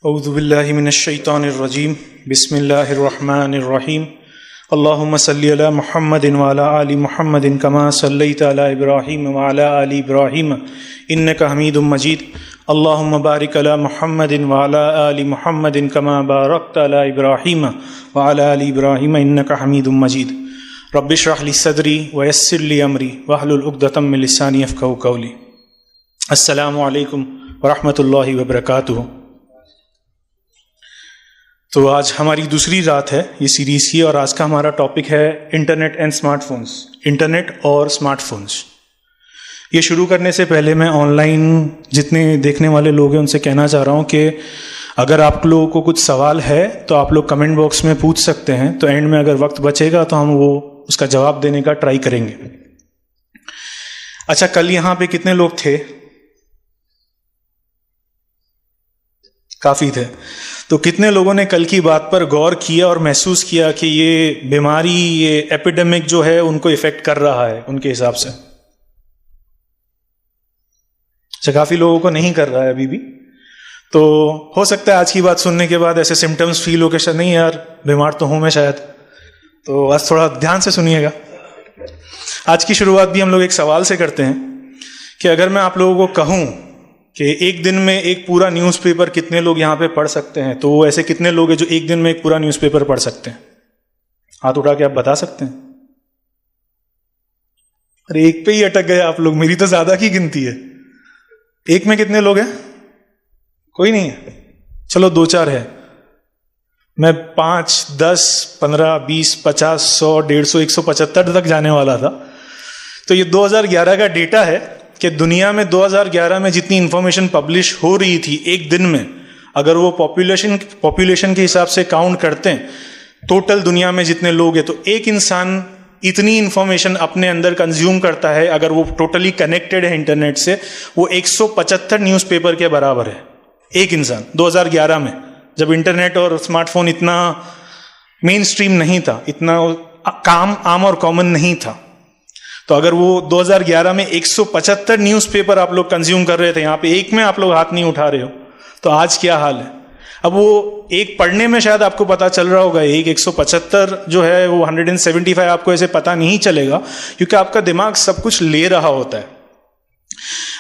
औज़ु बिल्लाहि मिनश शैतानिर रजीम बिस्मिल्लाहिर रहमानिर रहीम अल्लाहुम्मा सल्लि अला मुहम्मदिन व अला आलि मुहम्मदिन कमा सल्लैता अला इब्राहीम व अला आलि इब्राहीम इन्नका हमीदुम मजीद अल्लाहुम्मा बारिक अला मुहम्मदिन व अला आलि मुहम्मदिन कमा बारकता अला इब्राहीम व अला आलि इब्राहीम इन्नका हमीदुम मजीद रब्बि इश्रह ली सदरी व यस्सिर ली अमरी वहलुल उक़दतम मिन लिसानी यफ़क़हू क़ौली। अस्सलामु अलैकुम व रहमतुल्लाहि व बरकातुहू। तो आज हमारी दूसरी रात है ये सीरीज़ की और आज का हमारा टॉपिक है इंटरनेट एंड स्मार्टफोन्स, इंटरनेट और स्मार्टफोन्स। ये शुरू करने से पहले मैं ऑनलाइन जितने देखने वाले लोग हैं उनसे कहना चाह रहा हूँ कि अगर आप लोगों को कुछ सवाल है तो आप लोग कमेंट बॉक्स में पूछ सकते हैं, तो एंड में अगर वक्त बचेगा तो हम वो उसका जवाब देने का ट्राई करेंगे। अच्छा, कल यहाँ पे कितने लोग थे? काफ़ी थे। तो कितने लोगों ने कल की बात पर गौर किया और महसूस किया कि ये बीमारी, ये एपिडेमिक जो है उनको इफेक्ट कर रहा है उनके हिसाब से? अच्छा, काफ़ी लोगों को नहीं कर रहा है अभी भी। तो हो सकता है आज की बात सुनने के बाद ऐसे सिम्टम्स फील हो के शायद नहीं यार बीमार तो हूँ मैं शायद, तो आज थोड़ा ध्यान से सुनिएगा। आज की शुरुआत भी हम लोग एक सवाल से करते हैं कि अगर मैं आप लोगों को कहूँ कि एक दिन में एक पूरा न्यूज़पेपर कितने लोग यहाँ पे पढ़ सकते हैं, तो ऐसे कितने लोग हैं जो एक दिन में एक पूरा न्यूज़पेपर पढ़ सकते हैं? हाथ उठा के आप बता सकते हैं? अरे एक पे ही अटक गए आप लोग, मेरी तो ज्यादा की गिनती है। एक में कितने लोग हैं? कोई नहीं है। चलो दो चार है। मैं 5, 10, 15, 20, 50, 100, 150, 175 तक जाने वाला था। तो ये 2011 का डेटा है कि दुनिया में 2011 में जितनी इंफॉर्मेशन पब्लिश हो रही थी एक दिन में, अगर वो पॉपुलेशन के हिसाब से काउंट करते हैं टोटल दुनिया में जितने लोग हैं, तो एक इंसान इतनी इंफॉर्मेशन अपने अंदर कंज्यूम करता है अगर वो टोटली कनेक्टेड है इंटरनेट से, वो 175 न्यूज़पेपर के बराबर है। एक इंसान 2011 में, जब इंटरनेट और स्मार्टफोन इतना मेन स्ट्रीम नहीं था, इतना आम और कॉमन नहीं था, तो अगर वो 2011 में 175 न्यूज़पेपर आप लोग कंज्यूम कर रहे थे, यहाँ पे एक में आप लोग हाथ नहीं उठा रहे हो, तो आज क्या हाल है? अब वो एक पढ़ने में शायद आपको पता चल रहा होगा, एक 175 जो है वो 175 आपको ऐसे पता नहीं चलेगा क्योंकि आपका दिमाग सब कुछ ले रहा होता है।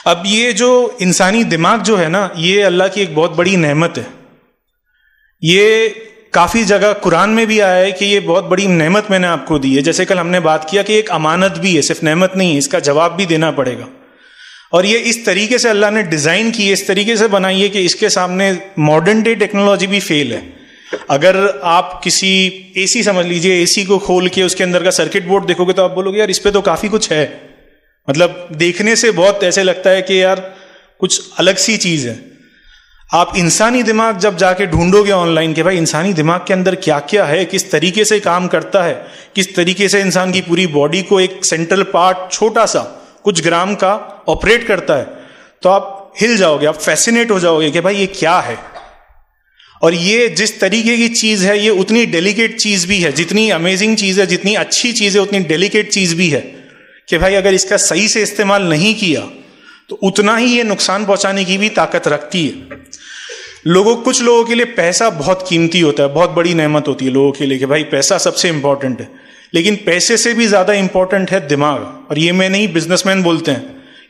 अब ये जो इंसानी दिमाग जो है ना, ये अल्लाह की एक बहुत बड़ी नेमत है। ये काफ़ी जगह कुरान में भी आया है कि ये बहुत बड़ी नेमत मैंने आपको दी है। जैसे कल हमने बात किया कि एक अमानत भी है, सिर्फ नेमत नहीं है, इसका जवाब भी देना पड़ेगा। और ये इस तरीके से अल्लाह ने डिज़ाइन की है, इस तरीके से बनाई है कि इसके सामने मॉडर्न डे टेक्नोलॉजी भी फेल है। अगर आप किसी एसी समझ लीजिए, एसी को खोल के उसके अंदर का सर्किट बोर्ड देखोगे तो आप बोलोगे यार इस पे तो काफ़ी कुछ है, मतलब देखने से बहुत ऐसे लगता है कि यार कुछ अलग सी चीज़ है। आप इंसानी दिमाग जब जाके ढूंढोगे ऑनलाइन कि भाई इंसानी दिमाग के अंदर क्या क्या है, किस तरीके से काम करता है, किस तरीके से इंसान की पूरी बॉडी को एक सेंट्रल पार्ट छोटा सा कुछ ग्राम का ऑपरेट करता है, तो आप हिल जाओगे, आप फैसिनेट हो जाओगे कि भाई ये क्या है। और ये जिस तरीके की चीज़ है ये उतनी डेलिकेट चीज़ भी है, जितनी अमेजिंग चीज़ है, जितनी अच्छी चीज़ है, उतनी डेलिकेट चीज़ भी है कि भाई अगर इसका सही से इस्तेमाल नहीं किया तो उतना ही ये नुकसान पहुंचाने की भी ताकत रखती है। कुछ लोगों के लिए पैसा बहुत कीमती होता है, बहुत बड़ी नेमत होती है लोगों के लिए कि भाई पैसा सबसे इंपॉर्टेंट है, लेकिन पैसे से भी ज़्यादा इंपॉर्टेंट है दिमाग। और ये मैं नहीं, बिजनेसमैन बोलते हैं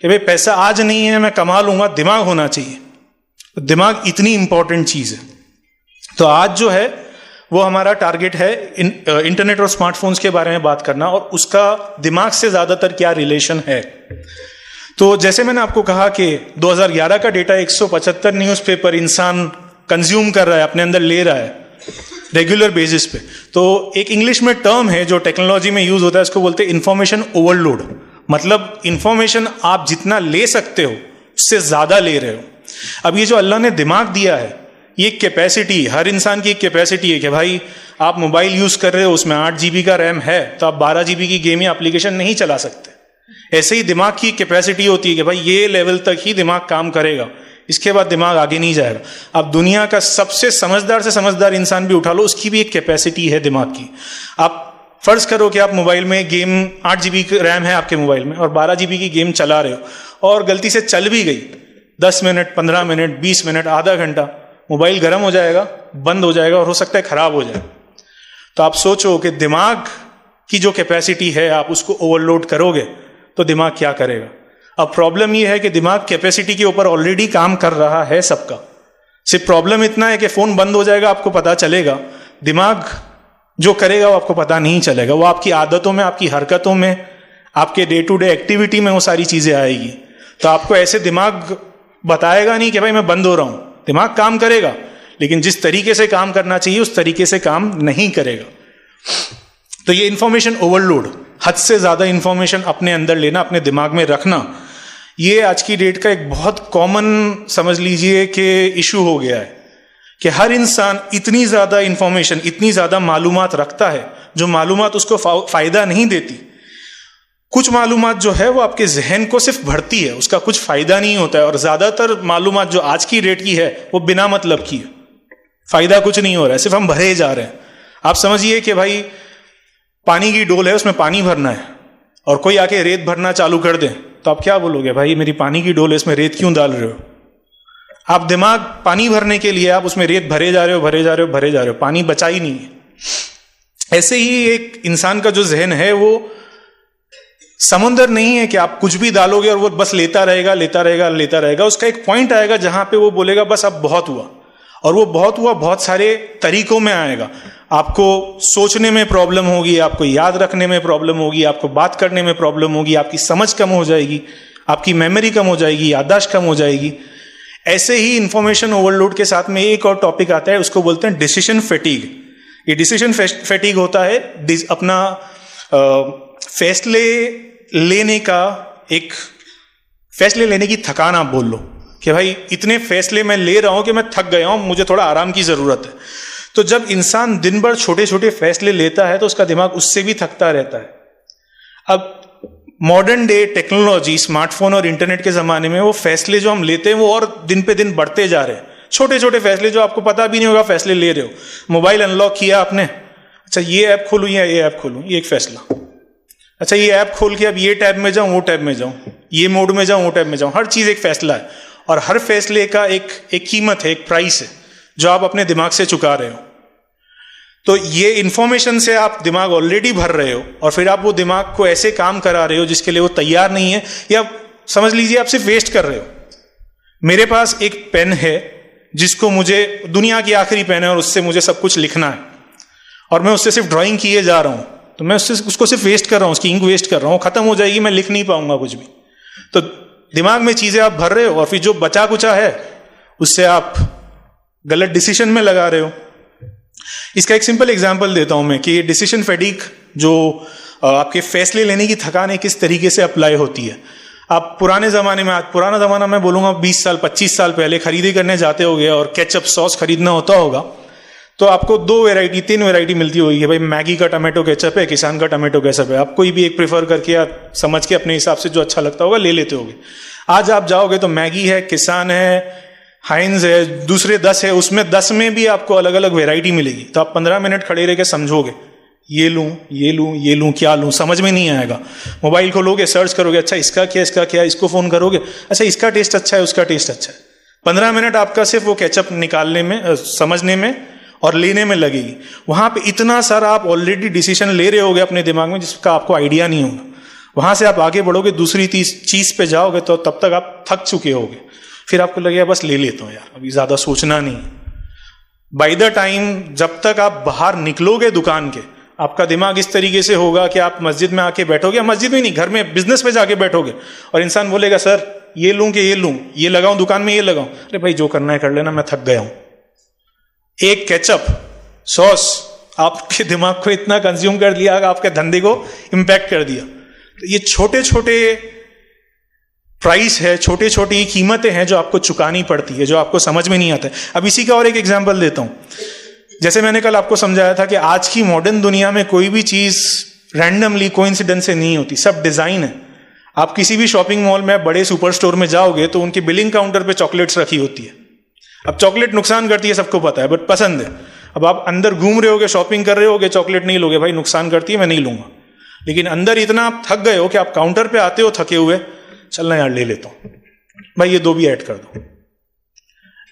कि भाई पैसा आज नहीं है मैं कमा लूँगा, दिमाग होना चाहिए। तो दिमाग इतनी इंपॉर्टेंट चीज़ है। तो आज जो है वो हमारा टारगेट है इंटरनेट और स्मार्टफोन्स के बारे में बात करना और उसका दिमाग से ज़्यादातर क्या रिलेशन है। तो जैसे मैंने आपको कहा कि 2011 का डेटा 175 न्यूज़पेपर इंसान कंज्यूम कर रहा है, अपने अंदर ले रहा है रेगुलर बेसिस पे। तो एक इंग्लिश में टर्म है जो टेक्नोलॉजी में यूज होता है, उसको बोलते हैं इंफॉर्मेशन ओवरलोड। मतलब इंफॉर्मेशन आप जितना ले सकते हो उससे ज़्यादा ले रहे हो। अब ये जो अल्लाह ने दिमाग दिया है, ये कैपेसिटी, हर इंसान की एक कैपेसिटी है कि भाई आप मोबाइल यूज़ कर रहे हो, उसमें 8 GB का रैम है, तो आप 12 GB की गेम या एप्लीकेशन नहीं चला सकते। ऐसे ही दिमाग की कैपेसिटी होती है कि भाई ये लेवल तक ही दिमाग काम करेगा, इसके बाद दिमाग आगे नहीं जाएगा। अब दुनिया का सबसे समझदार से समझदार इंसान भी उठा लो, उसकी भी एक कैपेसिटी है दिमाग की। आप फर्ज करो कि आप मोबाइल में गेम 8 GB रैम है आपके मोबाइल में और 12 GB की गेम चला रहे हो और गलती से चल भी गई 10 मिनट, 15 मिनट, 20 मिनट, आधा घंटा, मोबाइल गर्म हो जाएगा, बंद हो जाएगा और हो सकता है खराब हो जाए। तो आप सोचो कि दिमाग की जो कैपेसिटी है आप उसको ओवरलोड करोगे तो दिमाग क्या करेगा। अब प्रॉब्लम ये है कि दिमाग कैपेसिटी के ऊपर ऑलरेडी काम कर रहा है सबका, सिर्फ प्रॉब्लम इतना है कि फोन बंद हो जाएगा आपको पता चलेगा, दिमाग जो करेगा वो आपको पता नहीं चलेगा। वो आपकी आदतों में, आपकी हरकतों में, आपके डे टू डे एक्टिविटी में वो सारी चीजें आएगी। तो आपको ऐसे दिमाग बताएगा नहीं कि भाई मैं बंद हो रहा हूं, दिमाग काम करेगा लेकिन जिस तरीके से काम करना चाहिए उस तरीके से काम नहीं करेगा। तो ये इंफॉर्मेशन ओवरलोड, हद से ज्यादा इंफॉर्मेशन अपने अंदर लेना, अपने दिमाग में रखना, ये आज की डेट का एक बहुत कॉमन समझ लीजिए कि इशू हो गया है कि हर इंसान इतनी ज्यादा इंफॉर्मेशन, इतनी ज्यादा मालूमात रखता है जो मालूमात उसको फायदा नहीं देती। कुछ मालूमात जो है वो आपके जहन को सिर्फ भरती है, उसका कुछ फायदा नहीं होता है। और ज्यादातर मालूमात जो आज की डेट की है वो बिना मतलब की है, फायदा कुछ नहीं हो रहा है, सिर्फ हम भरे जा रहे हैं। आप समझिए कि भाई पानी की डोल है, उसमें पानी भरना है और कोई आके रेत भरना चालू कर दे तो आप क्या बोलोगे, भाई मेरी पानी की डोल है, इसमें रेत क्यों डाल रहे हो। आप दिमाग पानी भरने के लिए आप उसमें रेत भरे जा रहे हो, भरे जा रहे हो, भरे जा रहे हो, पानी बचा ही नहीं है। ऐसे ही एक इंसान का जो जहन है वो समुंदर नहीं है कि आप कुछ भी डालोगे और वो बस लेता रहेगा, लेता रहेगा, लेता रहेगा। उसका एक पॉइंट आएगा जहां पे वो बोलेगा बस अब बहुत हुआ, और वो बहुत हुआ बहुत सारे तरीकों में आएगा। आपको सोचने में प्रॉब्लम होगी, आपको याद रखने में प्रॉब्लम होगी, आपको बात करने में प्रॉब्लम होगी, आपकी समझ कम हो जाएगी, आपकी मेमोरी कम हो जाएगी, याददाश्त कम हो जाएगी। ऐसे ही इंफॉर्मेशन ओवरलोड के साथ में एक और टॉपिक आता है, उसको बोलते हैं डिसीजन फैटीग। ये डिसीजन फैटीग होता है अपना फैसले लेने का, एक फैसले लेने की थकान आप बोल लो कि भाई इतने फैसले मैं ले रहा हूं कि मैं थक गया हूं, मुझे थोड़ा आराम की जरूरत है। तो जब इंसान दिन भर छोटे छोटे फैसले लेता है तो उसका दिमाग उससे भी थकता रहता है। अब मॉडर्न डे टेक्नोलॉजी, स्मार्टफोन और इंटरनेट के जमाने में वो फैसले जो हम लेते हैं वो और दिन पे दिन बढ़ते जा रहे हैं। छोटे छोटे फैसले जो आपको पता भी नहीं होगा फैसले ले रहे हो। मोबाइल अनलॉक किया आपने, अच्छा ये ऐप खोलूं या ये ऐप खोलूं, ये एक फैसला। अच्छा ये ऐप खोल के अब ये टैब में जाऊं, वो टैब में जाऊं, ये मोड में जाऊं, वो टैब में जाऊं, हर चीज एक फैसला है। और हर फैसले का एक कीमत है, एक प्राइस है जो आप अपने दिमाग से चुका रहे हो। तो ये इंफॉर्मेशन से आप दिमाग ऑलरेडी भर रहे हो और फिर आप वो दिमाग को ऐसे काम करा रहे हो जिसके लिए वो तैयार नहीं है, या समझ लीजिए आप सिर्फ वेस्ट कर रहे हो। मेरे पास एक पेन है जिसको मुझे, दुनिया की आखिरी पेन है और उससे मुझे सब कुछ लिखना है और मैं उससे सिर्फ ड्राइंग किए जा रहा हूं, तो मैं उसको सिर्फ वेस्ट कर रहा हूं, उसकी इंक वेस्ट कर रहा हूं, खत्म हो जाएगी, मैं लिख नहीं पाऊंगा कुछ भी। तो दिमाग में चीजें आप भर रहे हो और फिर जो बचा कुचा है उससे आप गलत डिसीजन में लगा रहे हो। इसका एक सिंपल एग्जांपल देता हूं मैं कि डिसीजन फैटीग जो आपके फैसले लेने की थकान है किस तरीके से अप्लाई होती है। आप पुराने जमाने में, पुराना जमाना मैं बोलूंगा 20 साल 25 साल पहले खरीदी करने जाते होगे और केचप सॉस खरीदना होता होगा तो आपको 2 वैरायटी 3 वैरायटी मिलती होगी, भाई मैगी का टमाटो केचप है, किसान का टमाटो केचप है। आप कोई भी एक प्रेफर करके या समझ के अपने हिसाब से जो अच्छा लगता होगा ले लेते होगे। आज आप जाओगे तो मैगी है, किसान है, हाइंज है, दूसरे 10 है, उसमें 10 में भी आपको अलग अलग वैरायटी मिलेगी। तो आप 15 मिनट खड़े रह के समझोगे, ये लूं, ये लूं, ये लूं, क्या लूं, समझ में नहीं आएगा। मोबाइल खोलोगे, सर्च करोगे, अच्छा इसका क्या, इसका क्या, इसको फोन करोगे, अच्छा इसका टेस्ट अच्छा है, उसका टेस्ट अच्छा है। 15 मिनट आपका सिर्फ वो केचप निकालने में, समझने में और लेने में लगेगी। वहां पे इतना सारा आप ऑलरेडी डिसीजन ले रहे होगे अपने दिमाग में जिसका आपको आइडिया नहीं होगा। वहां से आप आगे बढ़ोगे, दूसरी चीज पे जाओगे तो तब तक आप थक चुके होगे। फिर आपको लगेगा बस ले लेता हूं यार, अभी ज्यादा सोचना नहीं। बाय द टाइम जब तक आप बाहर निकलोगे दुकान के, आपका दिमाग इस तरीके से होगा कि आप मस्जिद में आके बैठोगे, मस्जिद में नहीं, घर में बिजनेस पे जाके बैठोगे और इंसान बोलेगा सर ये लूं कि ये लूं, ये लगाऊं दुकान में, ये लगाऊं। अरे भाई जो करना है कर लेना, मैं थक गया हूं। एक केचप सॉस आपके दिमाग को इतना कंज्यूम कर लिया, आपके धंधे को इंपैक्ट कर दिया। तो ये छोटे छोटे प्राइस है, छोटे छोटी कीमतें हैं जो आपको चुकानी पड़ती है, जो आपको समझ में नहीं आता है। अब इसी का और एक एग्जांपल देता हूं। जैसे मैंने कल आपको समझाया था कि आज की मॉडर्न दुनिया में कोई भी चीज रैंडमली कोइंसिडेंस से नहीं होती, सब डिजाइन है। आप किसी भी शॉपिंग मॉल में, बड़े सुपर स्टोर में जाओगे तो उनके बिलिंग काउंटर पे चॉकलेट्स रखी होती है। अब चॉकलेट नुकसान करती है, सबको पता है, बट पसंद है। अब आप अंदर घूम रहे होगे, शॉपिंग कर रहे होगे, चॉकलेट नहीं लोगे, भाई नुकसान करती है, मैं नहीं लूंगा। लेकिन अंदर इतना आप थक गए हो कि आप काउंटर पे आते हो थके हुए, चलना यार ले लेता हूं, भाई ये 2 भी ऐड कर दो।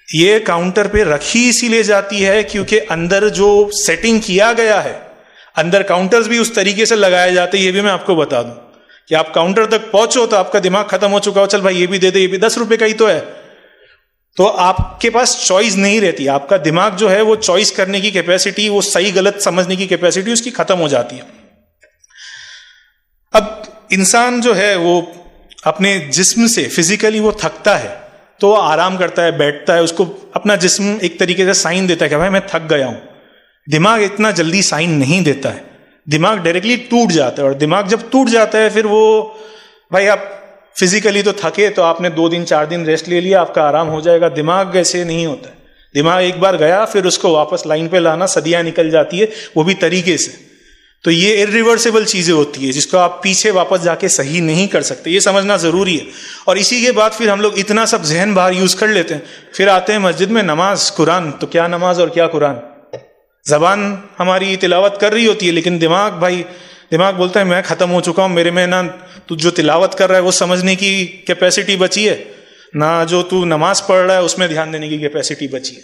ये काउंटर पे रखी इसीलिए जाती है क्योंकि अंदर जो सेटिंग किया गया है, अंदर काउंटर्स भी उस तरीके से लगाए जाते हैं। ये भी मैं आपको बता दूं कि आप काउंटर तक पहुंचो तो आपका दिमाग खत्म हो चुका हो, चल भाई ये भी दे दे, ये भी 10 रुपए का ही तो है, तो आपके पास चॉइस नहीं रहती। आपका दिमाग जो है वो चॉइस करने की कैपेसिटी, वो सही गलत समझने की कैपेसिटी उसकी खत्म हो जाती है। अब इंसान जो है वो अपने जिस्म से फिजिकली वो थकता है तो वो आराम करता है, बैठता है, उसको अपना जिस्म एक तरीके से साइन देता है कि भाई मैं थक गया हूं। दिमाग इतना जल्दी साइन नहीं देता है, दिमाग डायरेक्टली टूट जाता है। और दिमाग जब टूट जाता है फिर वो, भाई आप फिजिकली तो थके तो आपने 2 दिन 4 दिन रेस्ट ले लिया, आपका आराम हो जाएगा। दिमाग ऐसे नहीं होता है। दिमाग एक बार गया फिर उसको वापस लाइन पे लाना सदियां निकल जाती है, वो भी तरीके से। तो ये इरिवर्सिबल चीजें होती है जिसको आप पीछे वापस जाके सही नहीं कर सकते, ये समझना जरूरी है। और इसी के बाद फिर हम लोग इतना सब जहन बाहर यूज कर लेते हैं, फिर आते हैं मस्जिद में नमाज कुरान, तो क्या नमाज और क्या कुरान। जबान हमारी तिलावत कर रही होती है लेकिन दिमाग बोलता है मैं खत्म हो चुका हूं, मेरे में ना तू जो तिलावत कर रहा है वो समझने की कैपेसिटी बची है, ना जो तू नमाज पढ़ रहा है उसमें ध्यान देने की कैपेसिटी बची है।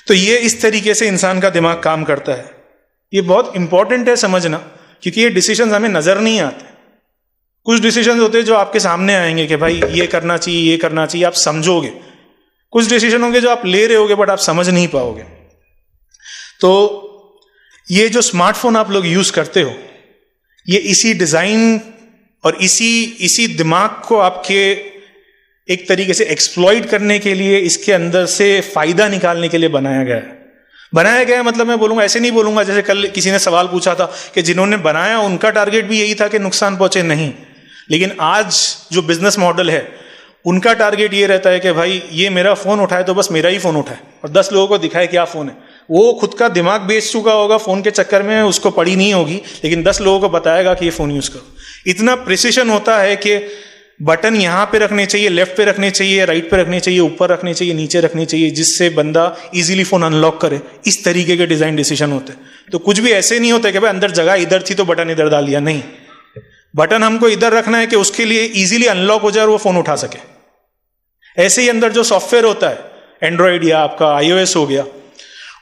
तो ये इस तरीके से इंसान का दिमाग काम करता है। ये बहुत इंपॉर्टेंट है समझना, क्योंकि ये डिसीजंस हमें नजर नहीं आते। कुछ डिसीजंस होते हैं जो आपके सामने आएंगे कि भाई ये करना चाहिए, ये करना चाहिए, आप समझोगे। कुछ डिसीजन होंगे जो आप ले रहे होगे बट आप समझ नहीं पाओगे। तो ये जो स्मार्टफोन आप लोग यूज करते हो, ये इसी डिजाइन और इसी दिमाग को आपके एक तरीके से एक्सप्लॉइट करने के लिए, इसके अंदर से फायदा निकालने के लिए बनाया गया है। मतलब मैं बोलूंगा, ऐसे नहीं बोलूंगा जैसे कल किसी ने सवाल पूछा था कि जिन्होंने बनाया उनका टारगेट भी यही था कि नुकसान पहुंचे, नहीं। लेकिन आज जो बिजनेस मॉडल है उनका टारगेट ये रहता है कि भाई ये मेरा फोन उठाए तो बस मेरा ही फोन उठाए और 10 लोगों को दिखाए क्या फोन है। वो खुद का दिमाग बेच चुका होगा फोन के चक्कर में, उसको पड़ी नहीं होगी, लेकिन 10 लोगों को बताएगा कि ये फोन यूज करो। इतना प्रिसिशन होता है कि बटन यहां पे रखने चाहिए, लेफ्ट पे रखने चाहिए, राइट पे रखने चाहिए, ऊपर रखने चाहिए, नीचे रखने चाहिए, जिससे बंदा इजीली फोन अनलॉक करे। इस तरीके के डिजाइन डिसीजन होते हैं। तो कुछ भी ऐसे नहीं होता कि भाई अंदर जगह इधर थी तो बटन इधर डाल दिया, नहीं। बटन हमको इधर रखना है कि उसके लिए इजीली अनलॉक हो जाए और वो फोन उठा सके। ऐसे ही अंदर जो सॉफ्टवेयर होता है, एंड्रॉइड या आपका iOS हो गया,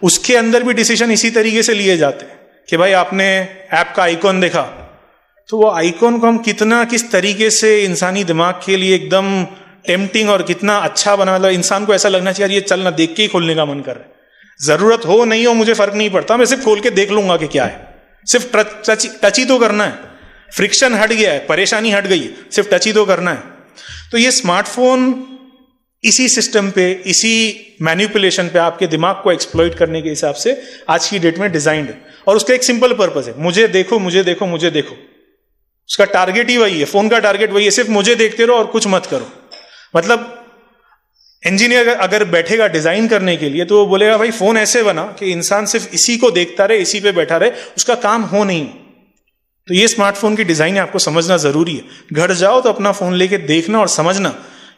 उसके अंदर भी डिसीजन इसी तरीके से लिए जाते हैं कि भाई आपने ऐप का आइकॉन देखा तो वो आइकॉन को हम किस तरीके से इंसानी दिमाग के लिए एकदम टेम्पटिंग और कितना अच्छा बना। मतलब इंसान को ऐसा लगना चाहिए यार ये चलना, देख के ही खोलने का मन कर रहा है। जरूरत हो नहीं हो मुझे फर्क नहीं पड़ता, मैं सिर्फ खोल के देख लूंगा कि क्या है। सिर्फ टच ही तो करना है, फ्रिक्शन हट गया है, परेशानी हट गई है, सिर्फ टच ही तो करना है। तो ये स्मार्टफोन इसी सिस्टम पे, इसी मैनिपुलेशन पे, आपके दिमाग को एक्सप्लॉइट करने के हिसाब से आज की डेट में डिजाइंड है। और उसका एक सिंपल पर्पस है, मुझे देखो मुझे देखो मुझे देखो। उसका टारगेट ही वही है, फोन का टारगेट वही है, सिर्फ मुझे देखते रहो और कुछ मत करो। मतलब इंजीनियर अगर बैठेगा डिजाइन करने के लिए तो वो बोलेगा भाई फोन ऐसे बना कि इंसान सिर्फ इसी को देखता रहे, इसी पे बैठा रहे, उसका काम हो नहीं। तो ये स्मार्टफोन की डिजाइन है, आपको समझना जरूरी है। घर जाओ तो अपना फोन लेके देखना और समझना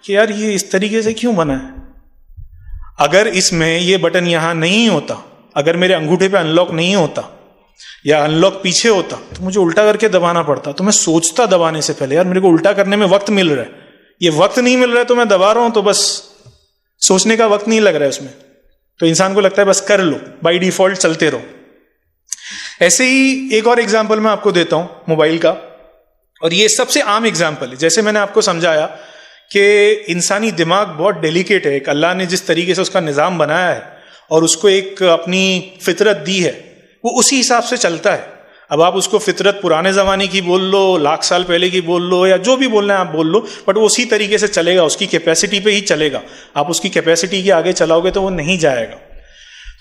कि यार ये इस तरीके से क्यों बना है। अगर इसमें ये बटन यहां नहीं होता, अगर मेरे अंगूठे पे अनलॉक नहीं होता या अनलॉक पीछे होता तो मुझे उल्टा करके दबाना पड़ता। तो मैं सोचता दबाने से पहले यार मेरे को उल्टा करने में वक्त मिल रहा है, ये वक्त नहीं मिल रहा है तो मैं दबा रहा हूं, तो बस सोचने का वक्त नहीं लग रहा है उसमें। तो इंसान को लगता है बस कर लो, बाय डिफॉल्ट चलते रहो। ऐसे ही एक और एग्जाम्पल मैं आपको देता हूं मोबाइल का, और ये सबसे आम एग्जाम्पल है। जैसे मैंने आपको समझाया कि इंसानी दिमाग बहुत डेलिकेट है, एक अल्लाह ने जिस तरीके से उसका निज़ाम बनाया है और उसको एक अपनी फितरत दी है, वो उसी हिसाब से चलता है। अब आप उसको फितरत पुराने ज़माने की बोल लो, लाख साल पहले की बोल लो, या जो भी बोलना है आप बोल लो, बट वो उसी तरीके से चलेगा, उसकी कैपेसिटी पे ही चलेगा। आप उसकी कैपेसिटी के आगे चलाओगे तो वो नहीं जाएगा।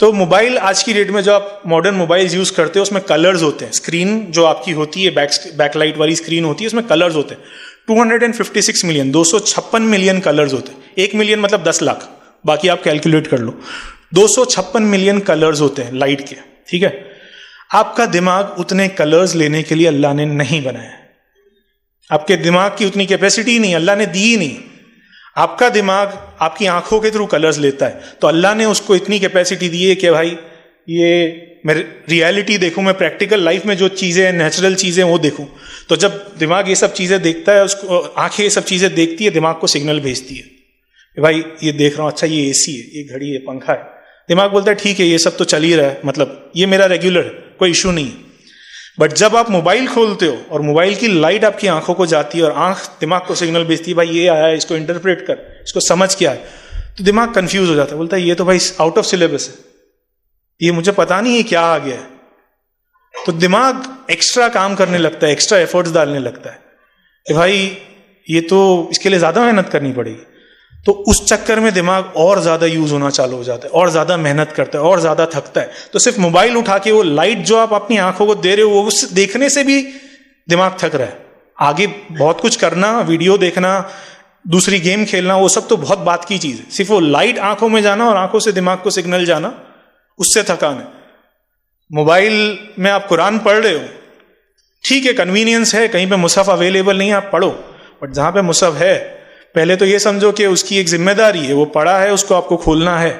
तो मोबाइल आज की डेट में जो आप मॉडर्न मोबाइल यूज़ करते हो उसमें कलर्स होते हैं। स्क्रीन जो आपकी होती है, बैकलाइट वाली स्क्रीन होती है, उसमें कलर्स होते हैं। 256 मिलियन, 256 मिलियन कलर्स होते हैं। 1 मिलियन मतलब 10 लाख, बाकी आप कैलकुलेट कर लो। 256 मिलियन कलर्स होते हैं लाइट के, ठीक है। आपका दिमाग उतने कलर्स लेने के लिए अल्लाह ने नहीं बनाया। आपके दिमाग की उतनी कैपेसिटी नहीं, अल्लाह ने दी ही नहीं। आपका दिमाग आपकी आंखों के थ्रू कलर्स लेता है, तो अल्लाह ने उसको इतनी कैपेसिटी दी है कि भाई ये मैं रियलिटी देखूं, मैं प्रैक्टिकल लाइफ में जो चीज़ें, नेचुरल चीज़ें वो देखूं। तो जब दिमाग ये सब चीज़ें देखता है, उसको आंखें ये सब चीज़ें देखती है, दिमाग को सिग्नल भेजती है भाई ये देख रहा हूँ, अच्छा ये एसी है, ये घड़ी है, पंखा है। दिमाग बोलता है ठीक है ये सब तो चल ही रहा है, मतलब ये मेरा रेगुलर है, कोई इशू नहीं है। बट जब आप मोबाइल खोलते हो और मोबाइल की लाइट आपकी आंखों को जाती है और आंख दिमाग को सिग्नल भेजती है भाई ये आया है, इसको इंटरप्रेट कर, इसको समझ क्या है, तो दिमाग कंफ्यूज हो जाता है, बोलता है ये तो भाई आउट ऑफ सिलेबस है, ये मुझे पता नहीं है क्या आ गया है। तो दिमाग एक्स्ट्रा काम करने लगता है, एक्स्ट्रा एफर्ट्स डालने लगता है कि भाई ये तो इसके लिए ज्यादा मेहनत करनी पड़ेगी। तो उस चक्कर में दिमाग और ज्यादा यूज होना चालू हो जाता है, और ज्यादा मेहनत करता है, और ज्यादा थकता है। तो सिर्फ मोबाइल उठा के वो लाइट जो आप अपनी आंखों को दे रहे हो, वो उस देखने से भी दिमाग थक रहा है। आगे बहुत कुछ करना, वीडियो देखना, दूसरी गेम खेलना, वो सब तो बहुत बात की चीज है। सिर्फ वो लाइट आंखों में जाना और आंखों से दिमाग को सिग्नल जाना, उससे थकान है। मोबाइल में आप कुरान पढ़ रहे हो, ठीक है कन्वीनियंस है, कहीं पे मुसहफ अवेलेबल नहीं है आप पढ़ो, बट जहां पे मुसहफ है पहले तो ये समझो कि उसकी एक जिम्मेदारी है, वो पढ़ा है, उसको आपको खोलना है।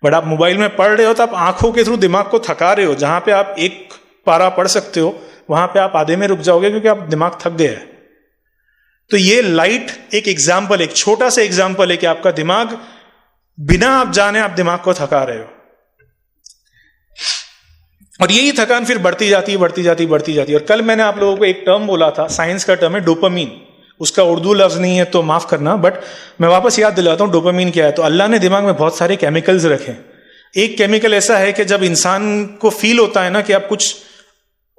बट आप मोबाइल में पढ़ रहे हो तो आप आंखों के थ्रू दिमाग को थका रहे हो। जहां पे आप एक पारा पढ़ सकते हो वहां पे आप आधे में रुक जाओगे क्योंकि आप दिमाग थक गया है। तो ये लाइट एक एग्जाम्पल, एक छोटा सा एग्जाम्पल है कि आपका दिमाग बिना आप जाने आप दिमाग को थका रहे हो, और यही थकान फिर बढ़ती जाती है, बढ़ती जाती है, बढ़ती जाती है। और कल मैंने आप लोगों को एक टर्म बोला था, साइंस का टर्म है डोपामीन। उसका उर्दू लफ्ज नहीं है तो माफ करना, बट मैं वापस याद दिलाता हूं डोपामीन क्या है। तो अल्लाह ने दिमाग में बहुत सारे केमिकल्स रखे। एक केमिकल ऐसा है कि जब इंसान को फील होता है ना कि अब कुछ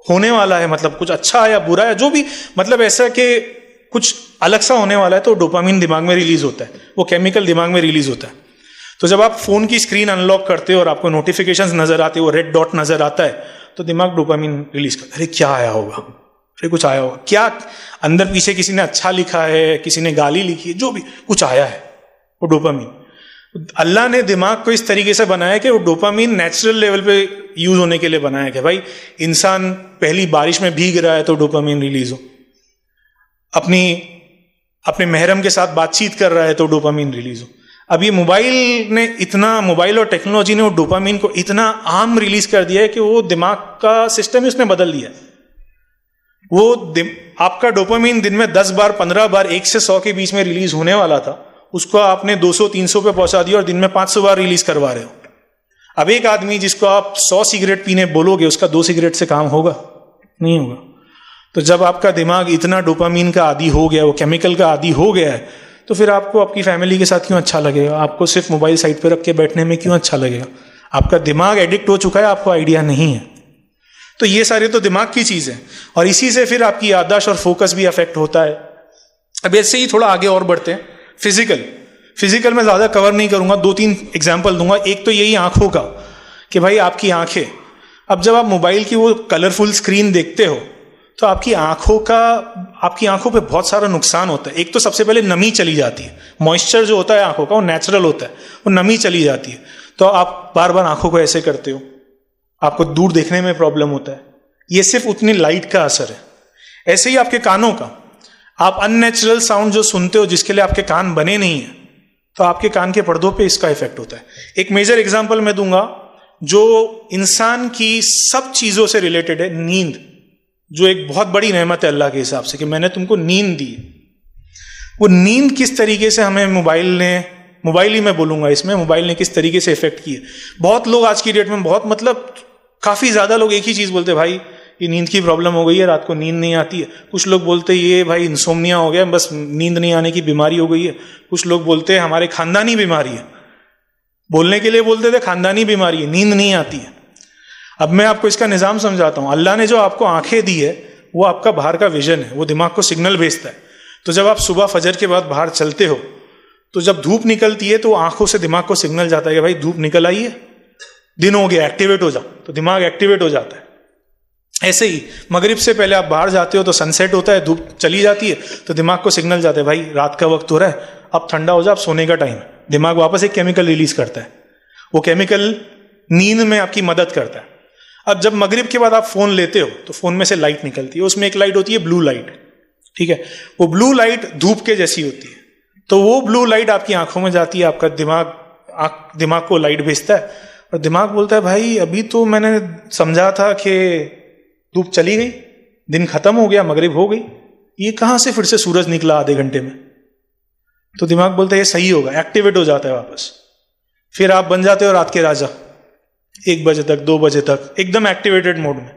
होने वाला है, मतलब कुछ अच्छा है या बुरा है, जो भी मतलब ऐसा कि कुछ अलग सा होने वाला है, तो डोपामीन दिमाग में रिलीज होता है, वो केमिकल दिमाग में रिलीज होता है। तो जब आप फोन की स्क्रीन अनलॉक करते हो और आपको नोटिफिकेशंस नजर आते हैं, वो रेड डॉट नजर आता है, तो दिमाग डोपामीन रिलीज करता है। अरे क्या आया होगा, अरे कुछ आया होगा, क्या अंदर पीछे किसी ने अच्छा लिखा है, किसी ने गाली लिखी है, जो भी कुछ आया है, वो डोपामीन। अल्लाह ने दिमाग को इस तरीके से बनाया कि वो डोपामीन नेचुरल लेवल पे यूज होने के लिए बनाया कि भाई इंसान पहली बारिश में भीग रहा है तो डोपामीन रिलीज हो, अपने महरम के साथ बातचीत कर रहा है तो डोपामीन रिलीज हो। अब ये मोबाइल और टेक्नोलॉजी ने वो डोपामीन को इतना आम रिलीज कर दिया है कि वो दिमाग का सिस्टम ही उसने बदल दिया। आपका डोपामीन दिन में 10 बार 15 बार 1 से 100 के बीच में रिलीज होने वाला था, उसको आपने 200-300 पे पहुंचा दिया और दिन में 500 बार रिलीज करवा रहे हो। अब एक आदमी जिसको आप 100 सिगरेट पीने बोलोगे, उसका 2 सिगरेट से काम होगा? नहीं होगा। तो जब आपका दिमाग इतना डोपामीन का आदी हो गया, वो केमिकल का आदी हो गया है, तो फिर आपको आपकी फैमिली के साथ क्यों अच्छा लगेगा? आपको सिर्फ मोबाइल साइड पे रख के बैठने में क्यों अच्छा लगेगा? आपका दिमाग एडिक्ट हो चुका है, आपको आइडिया नहीं है। तो ये सारे तो दिमाग की चीज है, और इसी से फिर आपकी याददाश्त और फोकस भी अफेक्ट होता है। अब ऐसे ही थोड़ा आगे और बढ़ते हैं। फिजिकल में ज्यादा कवर नहीं करूंगा, 2-3 एग्जाम्पल दूंगा। एक तो यही आंखों का, कि भाई आपकी आंखें, अब जब आप मोबाइल की वो कलरफुल स्क्रीन देखते हो तो आपकी आंखों पे बहुत सारा नुकसान होता है। एक तो सबसे पहले नमी चली जाती है, मॉइस्चर जो होता है आंखों का वो नेचुरल होता है, वो नमी चली जाती है। तो आप बार बार आंखों को ऐसे करते हो, आपको दूर देखने में प्रॉब्लम होता है। ये सिर्फ उतनी लाइट का असर है। ऐसे ही आपके कानों का, आप अननेचुरल साउंड जो सुनते हो जिसके लिए आपके कान बने नहीं है, तो आपके कान के पर्दों पे इसका इफेक्ट होता है। एक मेजर एग्जांपल मैं दूंगा जो इंसान की सब चीजों से रिलेटेड है, नींद, जो एक बहुत बड़ी नेमत है अल्लाह के हिसाब से कि मैंने तुमको नींद दी। वो नींद किस तरीके से हमें मोबाइल ही मैं बोलूंगा इसमें, मोबाइल ने किस तरीके से इफेक्ट किए। बहुत लोग आज की डेट में मतलब काफी ज्यादा लोग एक ही चीज बोलते हैं, भाई ये नींद की प्रॉब्लम हो गई है, रात को नींद नहीं आती है। कुछ लोग बोलते हैं ये भाई इंसोम्निया हो गया, बस नींद नहीं आने की बीमारी हो गई है। कुछ लोग बोलते हैं हमारे खानदानी बीमारी है, बोलने के लिए बोलते थे खानदानी बीमारी है, नींद नहीं आती है। अब मैं आपको इसका निजाम समझाता हूं। अल्लाह ने जो आपको आंखें दी है वो आपका बाहर का विजन है, वो दिमाग को सिग्नल भेजता है। तो जब आप सुबह फजर के बाद बाहर चलते हो तो जब धूप निकलती है तो आंखों से दिमाग को सिग्नल जाता है कि भाई धूप निकल आई है, दिन हो गया, एक्टिवेट हो जा, तो दिमाग एक्टिवेट हो जाता है। ऐसे ही मगरिब से पहले आप बाहर जाते हो तो सनसेट होता है, धूप चली जाती है, तो दिमाग को सिग्नल जाता है भाई रात का वक्त हो रहा है, अब ठंडा हो जा, अब सोने का टाइम। दिमाग वापस एक केमिकल रिलीज करता है, वो केमिकल नींद में आपकी मदद करता है। अब जब मगरिब के बाद आप फोन लेते हो तो फोन में से लाइट निकलती है, उसमें एक लाइट होती है ब्लू लाइट, ठीक है। वो ब्लू लाइट धूप के जैसी होती है, तो वो ब्लू लाइट आपकी आंखों में जाती है, आपका दिमाग को लाइट भेजता है, और दिमाग बोलता है भाई अभी तो मैंने समझा था कि धूप चली गई, दिन खत्म हो गया, मगरिब हो गई, ये कहां से फिर से सूरज निकला आधे घंटे में। तो दिमाग बोलता है ये सही होगा, एक्टिवेट हो जाता है वापस। फिर आप बन जाते हो रात के राजा, 1 बजे तक 2 बजे तक एकदम एक्टिवेटेड मोड में।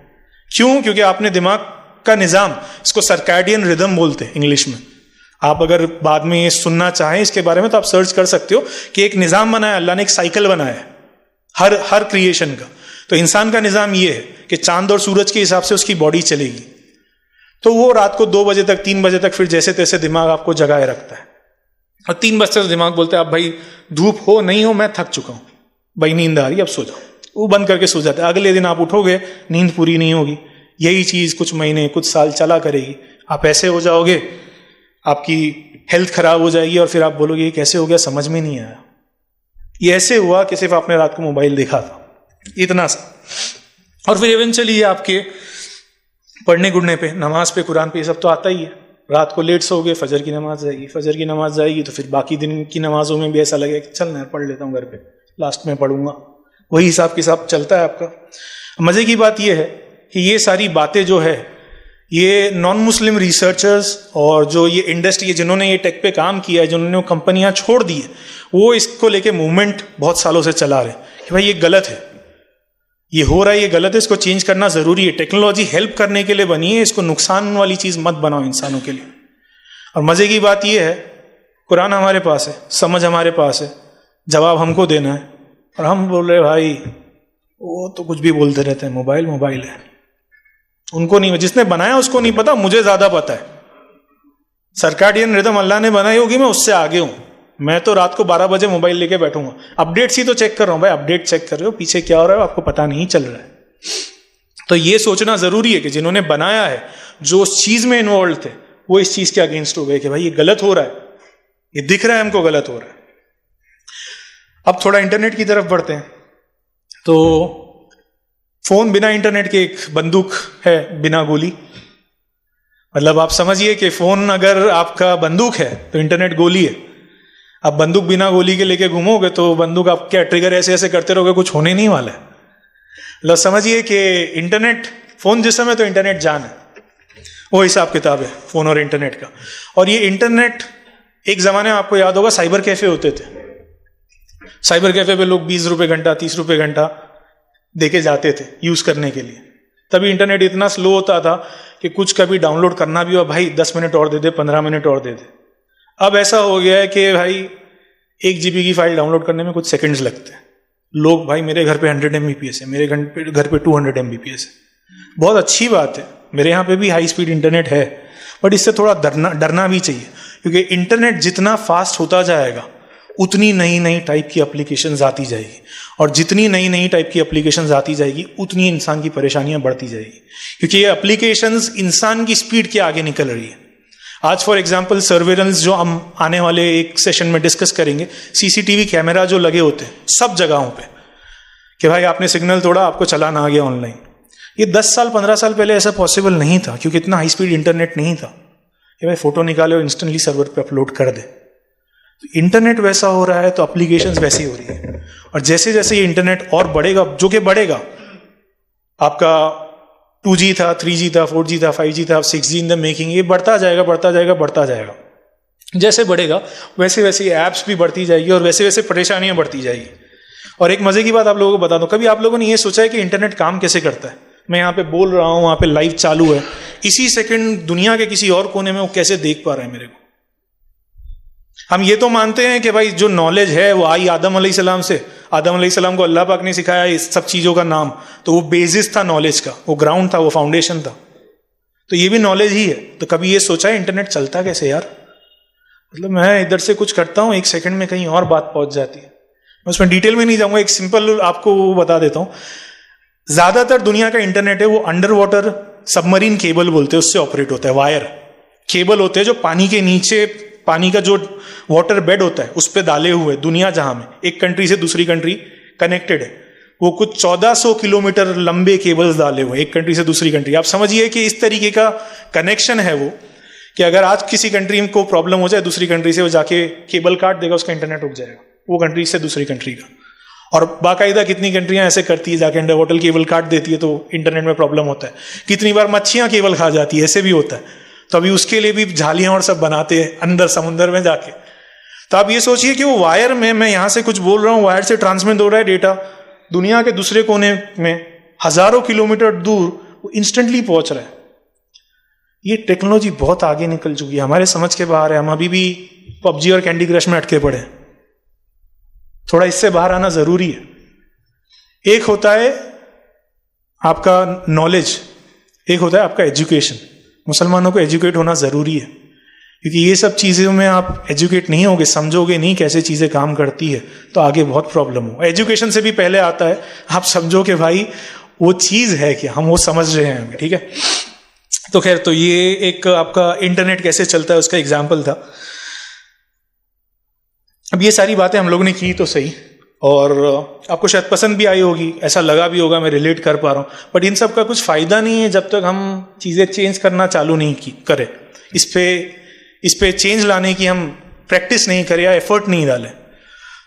क्यों? क्योंकि आपने दिमाग का निजाम, इसको सर्कैडियन रिदम बोलते हैं इंग्लिश में। आप अगर बाद में ये सुनना चाहें इसके बारे में तो आप सर्च कर सकते हो कि एक निजाम बनाया अल्लाह ने, एक साइकिल बनाया है हर क्रिएशन का। तो इंसान का निजाम ये है कि चांद और सूरज के हिसाब से उसकी बॉडी चलेगी। तो वो रात को 2 बजे तक 3 बजे तक फिर जैसे तैसे दिमाग आपको जगाए रखता है, और 3 बजे से दिमाग बोलता है अब भाई धूप हो नहीं हो मैं थक चुका हूं, भाई नींद आ रही है अब सो जाओ। वो बंद करके सो जाता है। अगले दिन आप उठोगे, नींद पूरी नहीं होगी। यही चीज कुछ महीने कुछ साल चला करेगी। आप ऐसे हो जाओगे, आपकी हेल्थ खराब हो जाएगी, और फिर आप बोलोगे ये कैसे हो गया, समझ में नहीं आया। ये ऐसे हुआ कि सिर्फ आपने रात को मोबाइल देखा था, इतना सा। और फिर इवेंचुअली ये आपके पढ़ने गुड़ने पे, नमाज पे, कुरान पे, ये सब तो आता ही है। रात को लेट सोओगे, फजर की नमाज जाएगी, फजर की नमाज जाएगी तो फिर बाकी दिन की नमाजों में भी ऐसा लगेगा कि चल मैं पढ़ लेता हूँ घर पे, लास्ट में पढ़ूंगा। वही हिसाब किताब चलता है आपका। मजे की बात यह है कि ये सारी बातें जो है, ये नॉन मुस्लिम रिसर्चर्स और जो ये इंडस्ट्री है जिन्होंने ये टेक पे काम किया है, जिन्होंने वो कंपनियां छोड़ दी है, वो इसको लेके मूवमेंट बहुत सालों से चला रहे हैं कि भाई ये गलत है, ये हो रहा है, ये गलत है, इसको चेंज करना जरूरी है। टेक्नोलॉजी हेल्प करने के लिए बनी है, इसको नुकसान वाली चीज मत बनाओ इंसानों के लिए। और मजे की बात यह है, कुरान हमारे पास है, समझ हमारे पास है, जवाब हमको देना है, और हम बोल रहे भाई वो तो कुछ भी बोलते रहते हैं, मोबाइल मोबाइल है। उनको नहीं, जिसने बनाया उसको नहीं पता, मुझे ज्यादा पता है। सर्कैडियन रिदम अल्लाह ने बनाई होगी, मैं उससे आगे हूं। मैं तो रात को 12 बजे मोबाइल लेके बैठूंगा, अपडेट्स ही तो चेक कर रहा हूं। भाई अपडेट चेक कर रहे हो, पीछे क्या हो रहा है आपको पता नहीं चल रहा है। तो ये सोचना जरूरी है कि जिन्होंने बनाया है, जो उस चीज में इन्वॉल्व थे, वो इस चीज के अगेंस्ट हो गए कि भाई ये गलत हो रहा है, ये दिख रहा है हमको गलत हो रहा है। अब थोड़ा इंटरनेट की तरफ बढ़ते हैं। तो फोन बिना इंटरनेट के एक बंदूक है बिना गोली। मतलब आप समझिए कि फोन अगर आपका बंदूक है तो इंटरनेट गोली है। अब बंदूक बिना गोली के लेके घूमोगे तो बंदूक आप क्या ट्रिगर ऐसे ऐसे करते रहोगे, कुछ होने नहीं वाला है। मतलब समझिए कि इंटरनेट, फोन जिसम है तो इंटरनेट जान है, वो हिसाब किताब है फोन और इंटरनेट का। और ये इंटरनेट, एक जमाने में आपको याद होगा साइबर कैफे होते थे। साइबर कैफे पे लोग 20 रुपए घंटा 30 रुपए घंटा देके जाते थे यूज करने के लिए। तभी इंटरनेट इतना स्लो होता था कि कुछ कभी डाउनलोड करना भी हो, भाई 10 मिनट और दे दे, 15 मिनट और दे दे। अब ऐसा हो गया है कि भाई 1 GB की फाइल डाउनलोड करने में कुछ सेकंड्स लगते हैं। लोग, भाई मेरे घर पे 100 MBps है, मेरे घर पे 200 MBps है। बहुत अच्छी बात है, मेरे यहाँ पे भी हाई स्पीड इंटरनेट है, बट इससे थोड़ा डरना भी चाहिए, क्योंकि इंटरनेट जितना फास्ट होता जाएगा उतनी नई नई टाइप की एप्लीकेशंस आती जाएगी, और जितनी नई नई टाइप की एप्लीकेशंस आती जाएगी उतनी इंसान की परेशानियां बढ़ती जाएगी, क्योंकि ये एप्लीकेशंस इंसान की स्पीड के आगे निकल रही है। आज फॉर एग्जांपल सर्वेलेंस, जो हम आने वाले एक सेशन में डिस्कस करेंगे, CCTV कैमरा जो लगे होते हैं सब जगहों पे, कि भाई आपने सिग्नल तोड़ा, आपको चलाना आ गया ऑनलाइन। ये 10 साल 15 साल पहले ऐसा पॉसिबल नहीं था, क्योंकि इतना हाई स्पीड इंटरनेट नहीं था कि भाई फोटो निकाले और इंस्टेंटली सर्वर पे अपलोड कर दे। इंटरनेट वैसा हो रहा है तो एप्लीकेशंस वैसी हो रही है, और जैसे जैसे ये इंटरनेट और बढ़ेगा, जो कि बढ़ेगा, आपका 2G था, 3G था, 4G था, 5G था, 6G इन द मेकिंग, ये बढ़ता जाएगा बढ़ता जाएगा बढ़ता जाएगा। जैसे बढ़ेगा वैसे वैसे ऐप्स भी बढ़ती जाएगी, और वैसे वैसे परेशानियां बढ़ती जाएगी। और एक मजे की बात आप लोगों को बता दूं, कभी आप लोगों ने ये सोचा है कि इंटरनेट काम कैसे करता है? मैं यहाँ पे बोल रहा हूँ, वहाँ पे लाइव चालू है, इसी सेकंड दुनिया के किसी और कोने में वो कैसे देख पा रहे हैं मेरे को? हम ये तो मानते हैं कि भाई जो नॉलेज है वो आई आदम अलैहिस्सलाम से, आदम अलैहिस्सलाम को अल्लाह पाक ने सिखाया इस सब चीजों का नाम, तो वो बेसिस था नॉलेज का, वो ग्राउंड था, वो फाउंडेशन था। तो ये भी नॉलेज ही है। तो कभी ये सोचा है इंटरनेट चलता कैसे यार? मतलब मैं इधर से कुछ करता हूँ, 1 सेकंड में कहीं और बात पहुंच जाती है। मैं उसमें डिटेल में नहीं जाऊंगा, एक सिंपल आपको वो बता देता हूँ। ज्यादातर दुनिया का इंटरनेट है वो अंडर वाटर सबमरीन केबल बोलते हैं, उससे ऑपरेट होता है। वायर केबल होते हैं जो पानी के नीचे, पानी का जो वाटर बेड होता है उस पर डाले हुए, दुनिया जहां में एक कंट्री से दूसरी कंट्री कनेक्टेड है, वो कुछ 1400 किलोमीटर लंबे केबल्स डाले हुए एक कंट्री से दूसरी कंट्री। आप समझिए कि इस तरीके का कनेक्शन है वो, कि अगर आज किसी कंट्री को प्रॉब्लम हो जाए दूसरी कंट्री से, वो जाके केबल काट देगा, उसका इंटरनेट रुक जाएगा, वो कंट्री से दूसरी कंट्री का। और बाकायदा कितनी कंट्रियां ऐसे करती है, जाके अंडर वाटर केबल काट देती है तो इंटरनेट में प्रॉब्लम होता है। कितनी बार मच्छियां केबल खा जाती है, ऐसे भी होता है। तो अभी उसके लिए भी झालियां और सब बनाते हैं अंदर समुंदर में जाके। तो आप ये सोचिए कि वो वायर में, मैं यहां से कुछ बोल रहा हूं, वायर से ट्रांसमिट हो रहा है डेटा, दुनिया के दूसरे कोने में हजारों किलोमीटर दूर वो इंस्टेंटली पहुंच रहा है। ये टेक्नोलॉजी बहुत आगे निकल चुकी है, हमारे समझ के बाहर है। हम अभी भी पबजी और कैंडी क्रश में अटके पड़े हैं। थोड़ा इससे बाहर आना जरूरी है। एक होता है आपका नॉलेज, एक होता है आपका एजुकेशन। मुसलमानों को एजुकेट होना जरूरी है, क्योंकि ये सब चीज़ों में आप एजुकेट नहीं होगे, समझोगे नहीं कैसे चीज़ें काम करती है, तो आगे बहुत प्रॉब्लम हो। एजुकेशन से भी पहले आता है आप समझो कि भाई वो चीज़ है कि हम वो समझ रहे हैं अभी, ठीक है। तो खैर, तो ये एक आपका इंटरनेट कैसे चलता है उसका एग्जाम्पल था। अब ये सारी बातें हम लोगों ने की तो सही, और आपको शायद पसंद भी आई होगी, ऐसा लगा भी होगा, मैं रिलेट कर पा रहा हूँ। बट इन सब का कुछ फ़ायदा नहीं है जब तक हम चीज़ें चेंज करना चालू नहीं करें, इस पे चेंज लाने की हम प्रैक्टिस नहीं करें या एफर्ट नहीं डालें।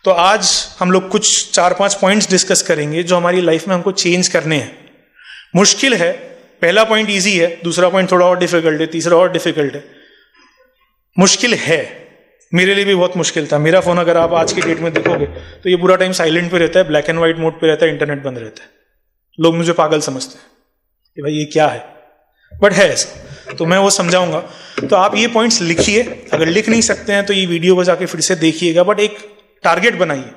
तो आज हम लोग कुछ 4-5 पॉइंट्स डिस्कस करेंगे जो हमारी लाइफ में हमको चेंज करने हैं। मुश्किल है, पहला पॉइंट इजी है, दूसरा पॉइंट थोड़ा और डिफिकल्ट है, तीसरा और डिफिकल्ट है। मुश्किल है, मेरे लिए भी बहुत मुश्किल था। मेरा फोन अगर आप आज की डेट में देखोगे तो ये पूरा टाइम साइलेंट पे रहता है, ब्लैक एंड व्हाइट मोड पे रहता है, इंटरनेट बंद रहता है। लोग मुझे पागल समझते हैं कि भाई ये क्या है, बट है ऐसा, तो मैं वो समझाऊंगा। तो आप ये पॉइंट्स लिखिए, अगर लिख नहीं सकते हैं तो ये वीडियो को जाके फिर से देखिएगा, बट एक टारगेट बनाइए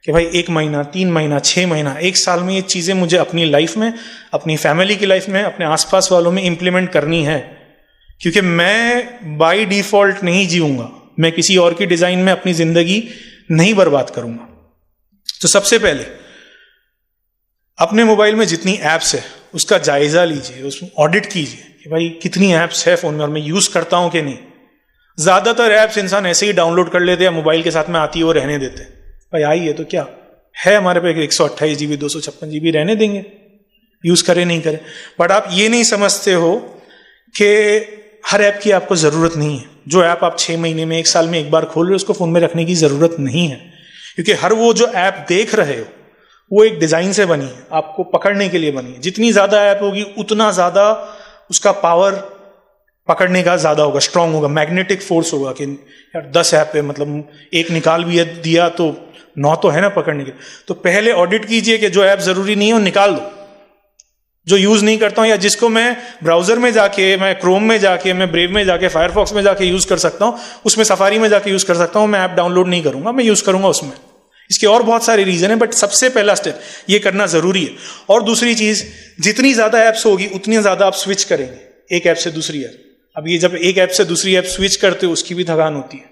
कि भाई 1 महीना, 3 महीना, 6 महीना, 1 साल में ये चीज़ें मुझे अपनी लाइफ में, अपनी फैमिली की लाइफ में, अपने आसपास वालों में इंप्लीमेंट करनी है। क्योंकि मैं बाय डिफॉल्ट नहीं जीऊंगा, मैं किसी और की डिजाइन में अपनी जिंदगी नहीं बर्बाद करूंगा। तो सबसे पहले अपने मोबाइल में जितनी ऐप्स है उसका जायजा लीजिए, उसमें ऑडिट कीजिए कि भाई कितनी ऐप्स है फोन में और मैं यूज करता हूं कि नहीं। ज्यादातर ऐप्स इंसान ऐसे ही डाउनलोड कर लेते हैं, मोबाइल के साथ में आती है वो रहने देते हैं। भाई आई है तो क्या है, हमारे पे 128 GB 256 GB रहने देंगे, यूज करें नहीं करें। बट आप ये नहीं समझते हो कि हर ऐप की आपको जरूरत नहीं है। जो ऐप आप 6 महीने में, 1 साल में एक बार खोल रहे हो, उसको फोन में रखने की जरूरत नहीं है, क्योंकि हर वो जो ऐप देख रहे हो वो एक डिजाइन से बनी है, आपको पकड़ने के लिए बनी है। जितनी ज्यादा ऐप होगी उतना ज्यादा उसका पावर पकड़ने का ज्यादा होगा, स्ट्रांग होगा, मैग्नेटिक फोर्स होगा कि यार 10 ऐप है, मतलब एक निकाल भी दिया तो 9 तो है ना पकड़ने के। तो पहले ऑडिट कीजिए कि जो ऐप जरूरी नहीं है वो निकाल दो, जो यूज नहीं करता हूं या जिसको मैं ब्राउजर में जाके, मैं क्रोम में जाके, मैं ब्रेव में जाके, फायरफॉक्स में जाके यूज कर सकता हूं, उसमें सफारी में जाके यूज कर सकता हूं, मैं ऐप डाउनलोड नहीं करूंगा, मैं यूज करूंगा उसमें। इसके और बहुत सारे रीजन है, बट सबसे पहला स्टेप ये करना जरूरी है। और दूसरी चीज, जितनी ज्यादा ऐप्स होगी उतनी ज्यादा आप स्विच करेंगे एक ऐप से दूसरी ऐप। अब ये जब एक ऐप से दूसरी ऐप स्विच करते हो उसकी भी थकान होती है।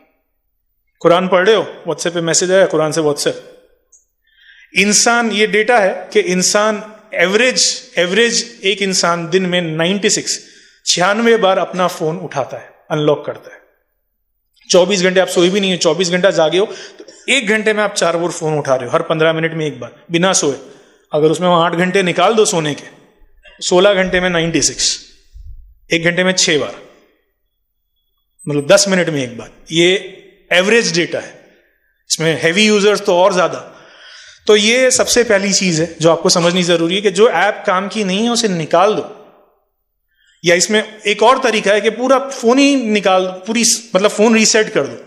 कुरान पढ़ रहे हो, व्हाट्सएप पे मैसेज आया, कुरान से व्हाट्सएप। इंसान, ये डेटा है कि इंसान एवरेज एक इंसान दिन में 96 बार अपना फोन उठाता है, अनलॉक करता है। 24 घंटे आप सोए भी नहीं हो, 24 घंटा जागे हो तो 1 घंटे में आप 4 बार फोन उठा रहे हो, हर 15 मिनट में एक बार, बिना सोए। अगर उसमें 8 घंटे निकाल दो सोने के, 16 घंटे में 96, 1 घंटे में 6 बार, मतलब 10 मिनट में एक बार। ये एवरेज डेटा है, इसमें हैवी यूजर्स तो और ज्यादा। तो ये सबसे पहली चीज है जो आपको समझनी जरूरी है कि जो ऐप काम की नहीं है उसे निकाल दो। या इसमें एक और तरीका है कि पूरा फोन ही निकाल दो, पूरी मतलब फोन रीसेट कर दो,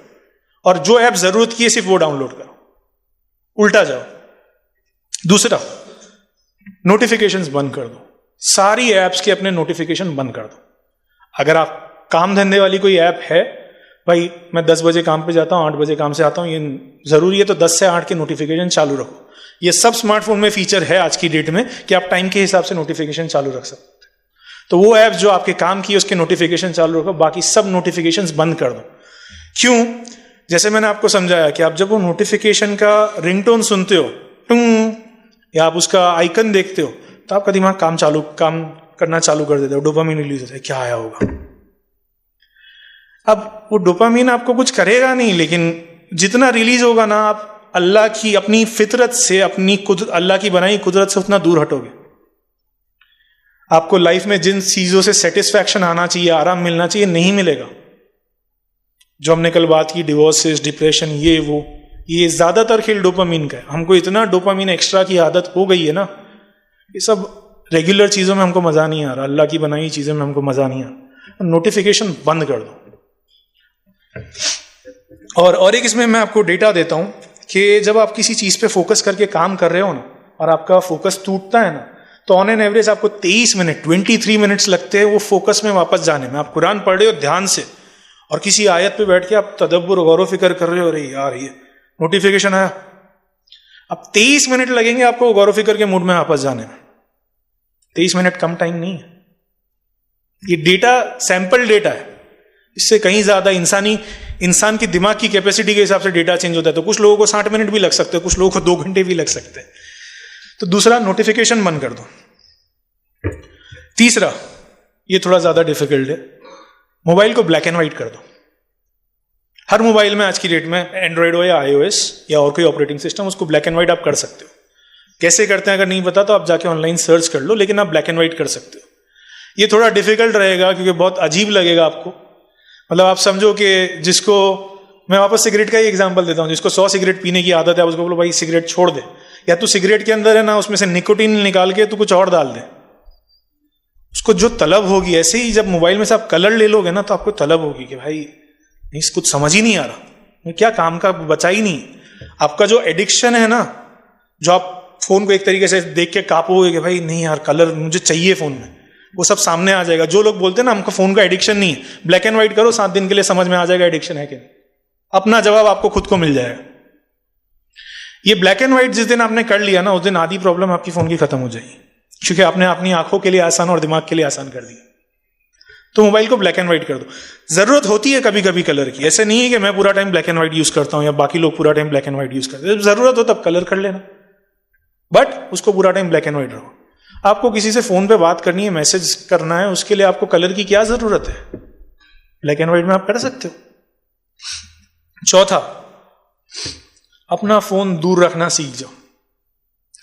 और जो ऐप जरूरत की है सिर्फ वो डाउनलोड करो, उल्टा जाओ। दूसरा, नोटिफिकेशंस बंद कर दो, सारी ऐप्स के अपने नोटिफिकेशन बंद कर दो। अगर आप काम धंधे वाली कोई ऐप है, भाई मैं 10 बजे काम पे जाता हूं, 8 बजे काम से आता हूं, ये जरूरी है तो 10 से 8 के नोटिफिकेशन चालू रखो। ये सब स्मार्टफोन में फीचर है आज की डेट में कि आप टाइम के हिसाब से नोटिफिकेशन चालू रख सकते हैं। तो वो ऐप जो आपके काम की है उसके नोटिफिकेशन चालू रखो, बाकी सब नोटिफिकेशंस बंद कर दो। क्यों? जैसे मैंने आपको समझाया कि आप जब वो नोटिफिकेशन का रिंगटोन सुनते हो, टुंग, या आप उसका आइकन देखते हो, तो आपका दिमाग काम करना चालू कर देता है, डोपामिन रिलीज होता है, क्या आया होगा। अब वो डोपामिन आपको कुछ करेगा नहीं, लेकिन जितना रिलीज होगा ना, आप अल्लाह की अपनी फितरत से, अल्लाह की बनाई कुदरत से उतना दूर हटोगे। आपको लाइफ में जिन चीजों से सेटिस्फैक्शन आना चाहिए, आराम मिलना चाहिए, नहीं मिलेगा। जो हमने कल बात की, डिवोर्सेस, डिप्रेशन, ये ज्यादातर खेल डोपामिन का है। हमको इतना डोपामिन एक्स्ट्रा की आदत हो गई है ना, ये सब रेगुलर चीजों में हमको मजा नहीं आ रहा, अल्लाह की बनाई चीजों में हमको मजा नहीं आ रहा। नोटिफिकेशन बंद कर दो। और एक इसमें मैं आपको डेटा देता हूं कि जब आप किसी चीज पे फोकस करके काम कर रहे हो ना और आपका फोकस टूटता है ना, तो ऑन एन एवरेज आपको 23 मिनट 23 मिनट्स लगते हैं वो फोकस में वापस जाने में। आप कुरान पढ़ रहे हो ध्यान से और किसी आयत पे बैठ के आप तदब्बुर गौर फिक्र कर रहे हो, अरे यार ये नोटिफिकेशन आया, अब 23 मिनट लगेंगे आपको गौर फिक्र के मूड में वापस जाने में। 23 मिनट कम टाइम नहीं है। ये डेटा सैंपल डेटा है, इससे कहीं ज्यादा इंसान की दिमाग की कैपेसिटी के हिसाब से डेटा चेंज होता है। तो कुछ लोगों को 60 मिनट भी लग सकते हैं, कुछ लोगों को 2 घंटे भी लग सकते हैं। तो दूसरा, नोटिफिकेशन बंद कर दो। तीसरा, ये थोड़ा ज्यादा डिफिकल्ट है, मोबाइल को ब्लैक एंड व्हाइट कर दो। हर मोबाइल में आज की डेट में, एंड्रॉइड हो या iOS या और कोई ऑपरेटिंग सिस्टम, उसको ब्लैक एंड व्हाइट आप कर सकते हो। कैसे करते हैं अगर नहीं पता तो आप जाके ऑनलाइन सर्च कर लो, लेकिन आप ब्लैक एंड व्हाइट कर सकते हो। ये थोड़ा डिफिकल्ट रहेगा क्योंकि बहुत अजीब लगेगा आपको। मतलब आप समझो कि जिसको, मैं वापस सिगरेट का ही एग्जांपल देता हूं, जिसको 100 सिगरेट पीने की आदत है, आप उसको बोलो भाई सिगरेट छोड़ दे, या तू सिगरेट के अंदर है ना उसमें से निकोटीन निकाल के तू कुछ और डाल दे, उसको जो तलब होगी। ऐसे ही जब मोबाइल में से आप कलर ले लोगे ना तो आपको तलब होगी कि भाई नहीं, कुछ समझ ही नहीं आ रहा, क्या काम का बचा ही नहीं। आपका जो एडिक्शन है ना, जो आप फोन को एक तरीके से देख के कापोगे कि भाई नहीं यार कलर मुझे चाहिए फोन में, वो सब सामने आ जाएगा। जो लोग बोलते हैं ना हमको फोन का एडिक्शन नहीं है, ब्लैक एंड व्हाइट करो, 7 दिन के लिए समझ में आ जाएगा एडिक्शन है कि नहीं। अपना जवाब आपको खुद को मिल जाएगा। ये ब्लैक एंड व्हाइट जिस दिन आपने कर लिया ना, उस दिन आधी प्रॉब्लम आपकी फोन की खत्म हो जाएगी, क्योंकि आपने अपनी आंखों के लिए आसान और दिमाग के लिए आसान कर दिया। तो मोबाइल को ब्लैक एंड व्हाइट कर दो। जरूरत होती है कभी कभी कलर की, ऐसे नहीं है कि मैं पूरा time black and white use करता हूं या बाकी लोग पूरा time black and white use करते हैं। जब जरूरत हो तब कलर कर लेना, बट उसको पूरा टाइम ब्लैक एंड व्हाइट रहो। आपको किसी से फोन पे बात करनी है, मैसेज करना है, उसके लिए आपको कलर की क्या जरूरत है? ब्लैक एंड व्हाइट में आप कर सकते हो। चौथा, अपना फोन दूर रखना सीख जाओ।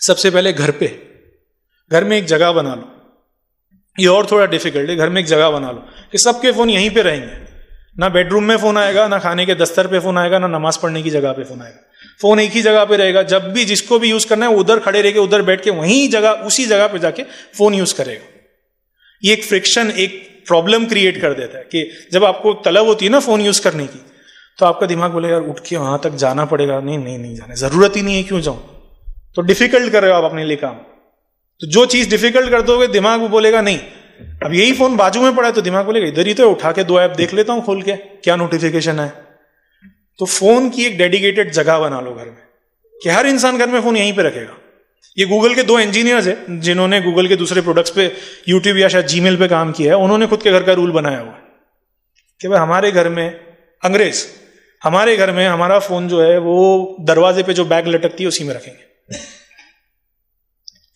सबसे पहले घर में एक जगह बना लो। ये और थोड़ा डिफिकल्ट है, घर में एक जगह बना लो कि सबके फोन यहीं पे रहेंगे। ना बेडरूम में फोन आएगा, ना खाने के दस्तर पे फोन आएगा, ना नमाज पढ़ने की जगह पे फोन आएगा। फोन एक ही जगह पे रहेगा। जब भी जिसको भी यूज करना है उधर खड़े रह के, उधर बैठ के वहीं जगह, उसी जगह पे जाके फोन यूज करेगा। ये एक फ्रिक्शन, एक प्रॉब्लम क्रिएट कर देता है कि जब आपको तलब होती है ना फोन यूज करने की, तो आपका दिमाग बोलेगा यार उठ के वहां तक जाना पड़ेगा, नहीं जाना, जरूरत ही नहीं है, क्यों जाऊं। तो डिफिकल्ट कर रहे हो आप अपने लिए काम। तो जो चीज डिफिकल्ट कर दोगे दिमाग वो बोलेगा नहीं, अब यही फोन बाजू में पड़ा है, तो दिमाग बोलेगा इधर ही तो, उठा के 2 ऐप देख लेता हूं खोल के क्या नोटिफिकेशन है। तो फोन की एक डेडिकेटेड जगह बना लो घर में, कि हर इंसान घर में फोन यहीं पे रखेगा। ये गूगल के 2 इंजीनियर्स हैं जिन्होंने गूगल के दूसरे प्रोडक्ट्स पे, यूट्यूब या शायद जीमेल पे काम किया है। उन्होंने खुद के घर का रूल बनाया हुआ है कि भाई हमारे घर में, अंग्रेज, हमारे घर में हमारा फोन जो है वो दरवाजे पे जो बैग लटकती है उसी में रखेंगे।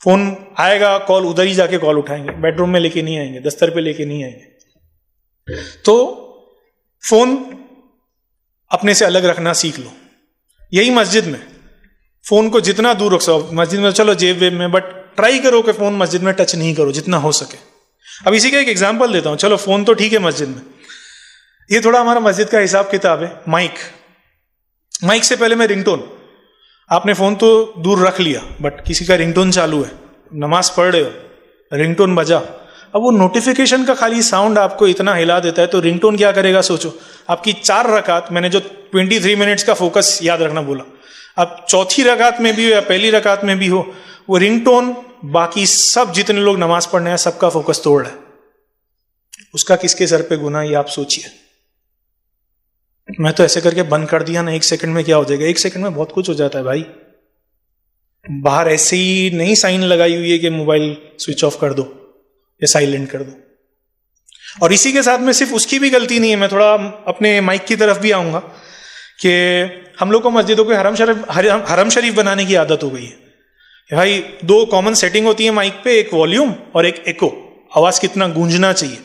फोन आएगा कॉल उधर ही जाके कॉल उठाएंगे, बेडरूम में लेके नहीं आएंगे, दस्तर पे लेके नहीं आएंगे। तो फोन अपने से अलग रखना सीख लो। यही मस्जिद में फोन को जितना दूर रख सको, मस्जिद में चलो जेब वेब में, बट ट्राई करो कि फोन मस्जिद में टच नहीं करो जितना हो सके। अब इसी का एक एग्जांपल देता हूं। चलो फोन तो ठीक है मस्जिद में, ये थोड़ा हमारा मस्जिद का हिसाब किताब है। माइक से पहले मैं रिंगटोन, आपने फोन तो दूर रख लिया बट किसी का रिंगटोन चालू है, नमाज पढ़ रहे हो, रिंगटोन बजा, अब वो नोटिफिकेशन का खाली साउंड आपको इतना हिला देता है, तो रिंगटोन क्या करेगा सोचो। आपकी 4 रकात, मैंने जो 23 मिनट्स का फोकस याद रखना बोला, अब चौथी रकात में भी हो या पहली रकात में भी हो, वो रिंगटोन बाकी सब जितने लोग नमाज पढ़ने हैं सबका फोकस तोड़ रहा है। उसका किसके सर पे गुनाह, ये आप सोचिए। मैं तो ऐसे करके बंद कर दिया ना, 1 सेकंड में क्या हो जाएगा। 1 सेकंड में बहुत कुछ हो जाता है भाई। बाहर ऐसे ही नहीं साइन लगाई हुई है कि मोबाइल स्विच ऑफ कर दो या साइलेंट कर दो। और इसी के साथ में सिर्फ उसकी भी गलती नहीं है, मैं थोड़ा अपने माइक की तरफ भी आऊंगा कि हम लोग को मस्जिदों को हरम शरीफ बनाने की आदत हो गई है भाई। 2 कॉमन सेटिंग होती है माइक पे, एक वॉल्यूम और एक एको, आवाज कितना गूंजना चाहिए।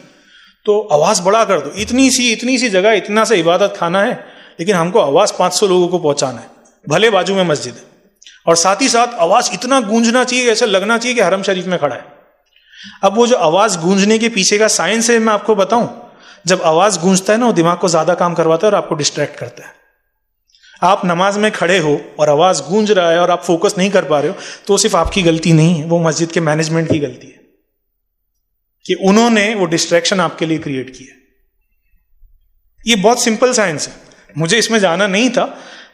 तो आवाज बड़ा कर दो, इतनी सी जगह, इतना सा इबादत खाना है, लेकिन हमको आवाज 500 लोगों को पहुंचाना है, भले बाजू में मस्जिद है, और साथ ही साथ आवाज इतना गूंजना चाहिए, ऐसा लगना चाहिए कि हरम शरीफ में खड़ा है। अब वो जो आवाज गूंजने के पीछे का साइंस है मैं आपको बताऊं। जब आवाज गूंजता है ना, वो दिमाग को ज्यादा काम करवाता है और आपको डिस्ट्रैक्ट करता है। आप नमाज में खड़े हो और आवाज गूंज रहा है और आप फोकस नहीं कर पा रहे हो, तो सिर्फ आपकी गलती नहीं है, वो मस्जिद के मैनेजमेंट की गलती है कि उन्होंने वो डिस्ट्रैक्शन आपके लिए क्रिएट किया। ये बहुत सिंपल साइंस है। मुझे इसमें जाना नहीं था,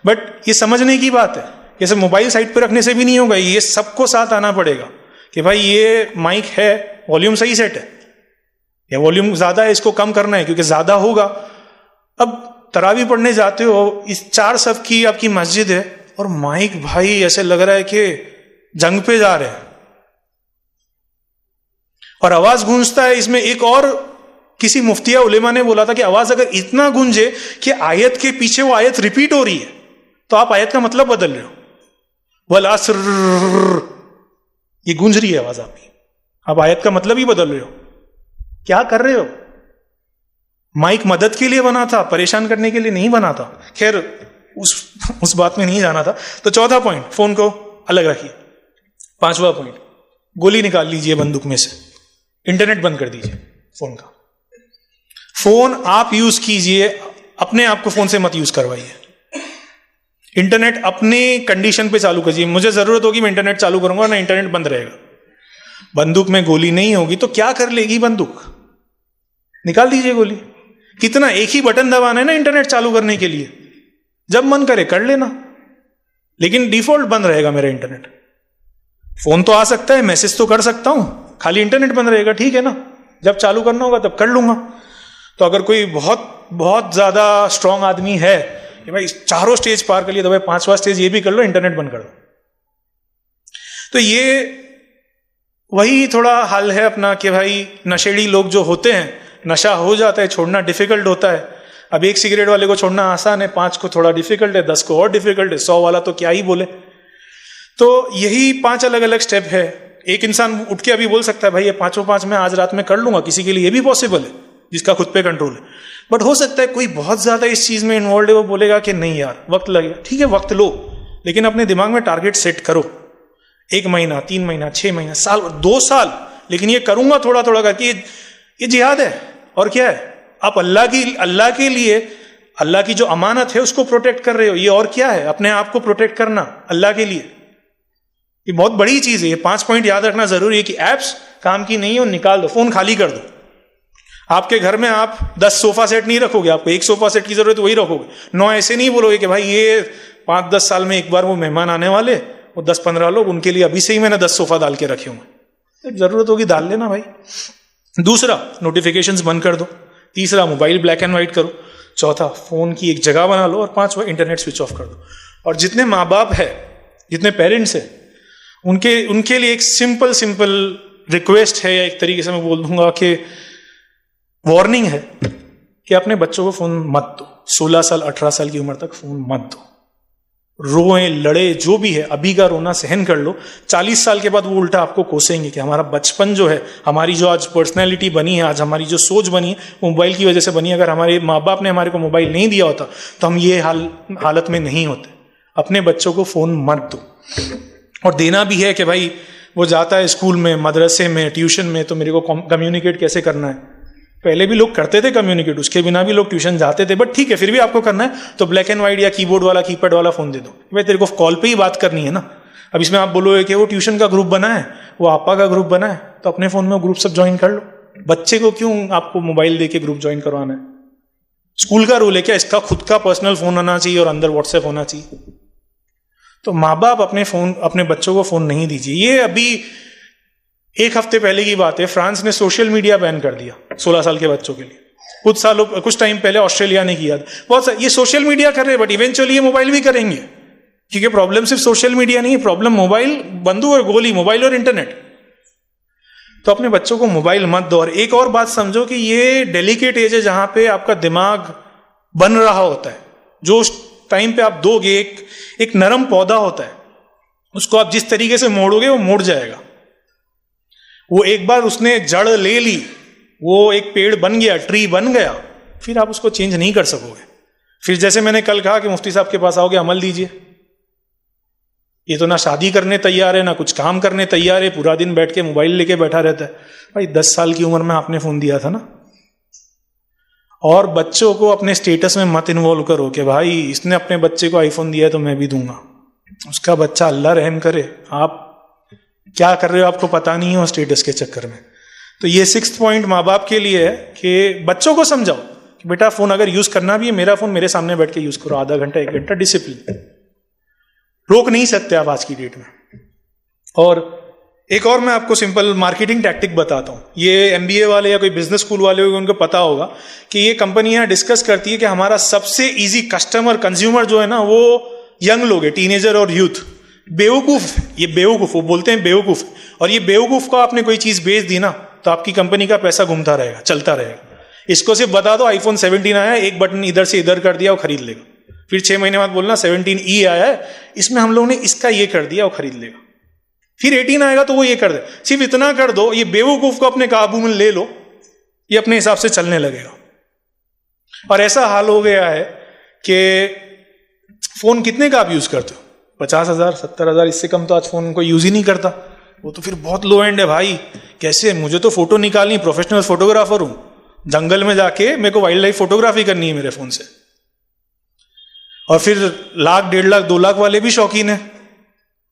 बट ये समझने की बात है कि सिर्फ मोबाइल साइड पे रखने से भी नहीं होगा, ये सबको साथ आना पड़ेगा कि भाई ये माइक है, वॉल्यूम सही सेट है या वॉल्यूम ज्यादा है, इसको कम करना है क्योंकि ज्यादा होगा। अब तरावी पढ़ने जाते हो, इस 4 सफ की आपकी मस्जिद है और माइक भाई ऐसे लग रहा है कि जंग पे जा रहे हैं और आवाज गूंजता है इसमें। एक और किसी मुफ्तिया उलेमा ने बोला था कि आवाज अगर इतना गूंजे कि आयत के पीछे वो आयत रिपीट हो रही है तो आप आयत का मतलब बदल रहे हो। वल अस्र, ये गूंज रही है आवाज आपकी, आप आयत का मतलब ही बदल रहे हो। क्या कर रहे हो? माइक मदद के लिए बना था, परेशान करने के लिए नहीं बना था। खैर उस बात में नहीं जाना था। तो चौथा पॉइंट, फोन को अलग रखिए। 5वां पॉइंट, गोली निकाल लीजिए बंदूक में से, इंटरनेट बंद कर दीजिए फोन का। फोन आप यूज कीजिए, अपने आप को फोन से मत यूज करवाइए। इंटरनेट अपने कंडीशन पे चालू कीजिए। मुझे जरूरत होगी मैं इंटरनेट चालू करूंगा ना, इंटरनेट बंद रहेगा। बंदूक में गोली नहीं होगी तो क्या कर लेगी बंदूक? निकाल दीजिए गोली। कितना, एक ही बटन दबाना है ना इंटरनेट चालू करने के लिए, जब मन करे कर लेना, लेकिन डिफॉल्ट बंद रहेगा मेरा इंटरनेट। फोन तो आ सकता है, मैसेज तो कर सकता हूं, खाली इंटरनेट बंद रहेगा, ठीक है ना। जब चालू करना होगा तब कर लूंगा। तो अगर कोई बहुत बहुत ज्यादा स्ट्रांग आदमी है कि भाई 4 स्टेज पार कर लिया तो भाई 5वां स्टेज ये भी कर लो, इंटरनेट बंद कर दो। तो ये वही थोड़ा हल है अपना कि भाई नशेड़ी लोग जो होते हैं, नशा हो जाता है, छोड़ना डिफिकल्ट होता है। अब 1 सिगरेट वाले को छोड़ना आसान है, 5 को थोड़ा डिफिकल्ट है, 10 को और डिफिकल्ट है, 100 वाला तो क्या ही बोले। तो यही 5 अलग अलग स्टेप है। एक इंसान उठ के अभी बोल सकता है भाई ये 5 मैं आज रात में कर लूंगा, किसी के लिए ये भी पॉसिबल है जिसका खुद पे कंट्रोल है। बट हो सकता है कोई बहुत ज्यादा इस चीज में इन्वॉल्व है, वो बोलेगा कि नहीं यार वक्त लगेगा। ठीक है, वक्त लो, लेकिन अपने दिमाग में टारगेट सेट करो। 1 महीना, 3 महीना, 6 महीना, साल, 2 साल, लेकिन ये करूंगा थोड़ा थोड़ा करके। ये जिहाद है और क्या है? आप अल्लाह के लिए, अल्लाह की जो अमानत है उसको प्रोटेक्ट कर रहे हो। ये और क्या है? अपने आप को प्रोटेक्ट करना अल्लाह के लिए, ये बहुत बड़ी चीज है। ये 5 पॉइंट याद रखना जरूरी है कि एप्स काम की नहीं है, निकाल दो, फोन खाली कर दो। आपके घर में आप 10 सोफा सेट नहीं रखोगे, आपको 1 सोफा सेट की जरूरत, वही रखोगे। 9 ऐसे नहीं बोलोगे कि भाई ये 5-10 साल में एक बार वो मेहमान आने वाले, वो 10-15 लोग, उनके लिए अभी से ही मैंने 10 सोफा डाल के रखे होंगे। जरूरत होगी डाल लेना भाई। दूसरा, नोटिफिकेशंस बंद कर दो। तीसरा, मोबाइल ब्लैक एंड व्हाइट करो। चौथा, फोन की एक जगह बना लो। और 5वां, इंटरनेट स्विच ऑफ कर दो। और जितने माँ बाप है, जितने पेरेंट्स है, उनके लिए एक सिंपल रिक्वेस्ट है, या एक तरीके से मैं बोल दूंगा कि वार्निंग है कि अपने बच्चों को फोन मत दो। 16 साल 18 साल की उम्र तक फोन मत दो। रोए लड़े जो भी है, अभी का रोना सहन कर लो। 40 साल के बाद वो उल्टा आपको कोसेंगे कि हमारा बचपन जो है, हमारी जो आज पर्सनैलिटी बनी है, आज हमारी जो सोच बनी है, वो मोबाइल की वजह से बनी है। अगर हमारे माँ बाप ने हमारे को मोबाइल नहीं दिया होता तो हम ये हालत में नहीं होते। अपने बच्चों को फोन मत दो। और देना भी है कि भाई वो जाता है स्कूल में, मदरसे में, ट्यूशन में, तो मेरे को कम्युनिकेट कैसे करना है। पहले भी लोग करते थे कम्युनिकेट, उसके बिना भी लोग ट्यूशन जाते थे, बट ठीक है, फिर भी आपको करना है तो ब्लैक एंड व्हाइट या कीबोर्ड वाला, कीपैड वाला फोन दे दो। भाई तेरे को कॉल पे ही बात करनी है ना। अब इसमें आप बोलोगे कि वो ट्यूशन का ग्रुप बना है, वो आपा का ग्रुप बना है, तो अपने फोन में ग्रुप सब ज्वाइन कर लो। बच्चे को क्यों आपको मोबाइल दे के ग्रुप ज्वाइन करवाना है? स्कूल का रूल है क्या? इसका खुद का पर्सनल फोन होना चाहिए और अंदर व्हाट्सएप होना चाहिए। तो माँ बाप अपने बच्चों को फोन नहीं दीजिए। ये अभी 1 हफ्ते पहले की बात है, फ्रांस ने सोशल मीडिया बैन कर दिया 16 साल के बच्चों के लिए। कुछ टाइम पहले ऑस्ट्रेलिया ने किया। बहुत ये सोशल मीडिया कर रहे हैं, बट इवेंचुअली ये मोबाइल भी करेंगे, क्योंकि प्रॉब्लम सिर्फ सोशल मीडिया नहीं है, प्रॉब्लम मोबाइल, बंदूक और गोली, मोबाइल और इंटरनेट। तो अपने बच्चों को मोबाइल मत दो। और एक और बात समझो कि ये डेलिकेट एज है जहां पे आपका दिमाग बन रहा होता है। जो टाइम पे आप दोगे, एक नरम पौधा होता है, उसको आप जिस तरीके से मोड़ोगे वो मुड़ जाएगा। वो एक बार उसने जड़ ले ली, वो एक पेड़ बन गया, ट्री बन गया, फिर आप उसको चेंज नहीं कर सकोगे। फिर जैसे मैंने कल कहा कि मुफ्ती साहब के पास आओगे, अमल दीजिए। ये तो ना शादी करने तैयार है, ना कुछ काम करने तैयार है, पूरा दिन बैठ के मोबाइल लेके बैठा रहता है। भाई 10 साल की उम्र में आपने फोन दिया था ना। और बच्चों को अपने स्टेटस में मत इन्वॉल्व करो कि भाई इसने अपने बच्चे को आईफोन दिया है तो मैं भी दूंगा। उसका बच्चा अल्लाह रहम करे, आप क्या कर रहे हो आपको पता नहीं हो स्टेटस के चक्कर में। तो ये 6th पॉइंट माँ बाप के लिए है कि बच्चों को समझाओ कि बेटा फ़ोन अगर यूज़ करना भी है, मेरा फ़ोन मेरे सामने बैठ के यूज़ करो, आधा घंटा 1 घंटा, डिसिप्लिन। रोक नहीं सकते आप आज की डेट में। और एक और मैं आपको सिंपल मार्केटिंग टैक्टिक बताता हूँ। ये MBA वाले या कोई बिजनेस स्कूल वाले होंगे, उनको पता होगा कि ये कंपनियां डिस्कस करती है कि हमारा सबसे इजी कस्टमर कंज्यूमर जो है ना, वो यंग लोग है, टीनेजर और यूथ। बेवकूफ़, ये बेवकूफ़, वो बोलते हैं बेवकूफ़, और ये बेवकूफ़ को आपने कोई चीज़ बेच दी ना, तो आपकी कंपनी का पैसा घूमता रहेगा, चलता रहेगा। इसको सिर्फ बता दो iPhone 17 आया, एक बटन इधर से इधर कर दिया, वो खरीद लेगा। फिर 6 महीने बाद बोलना 17E आया है, इसमें हम लोगों ने इसका ये कर दिया, वो खरीद लेगा। फिर 18 आएगा तो वो ये कर दे। सिर्फ इतना कर दो, ये बेवकूफ को अपने काबू में ले लो, ये अपने हिसाब से चलने लगेगा। और ऐसा हाल हो गया है कि फोन कितने का आप यूज करते हो? 50,000 70,000, इससे कम तो आज फोन कोई यूज ही नहीं करता। वो तो फिर बहुत लो एंड है भाई। कैसे? मुझे तो फोटो निकालनी, प्रोफेशनल फोटोग्राफर हूं, जंगल में जाके मेरे को वाइल्ड लाइफ फोटोग्राफी करनी है मेरे फोन से। और फिर 1,00,000 1,50,000 2,00,000 वाले भी शौकीन है,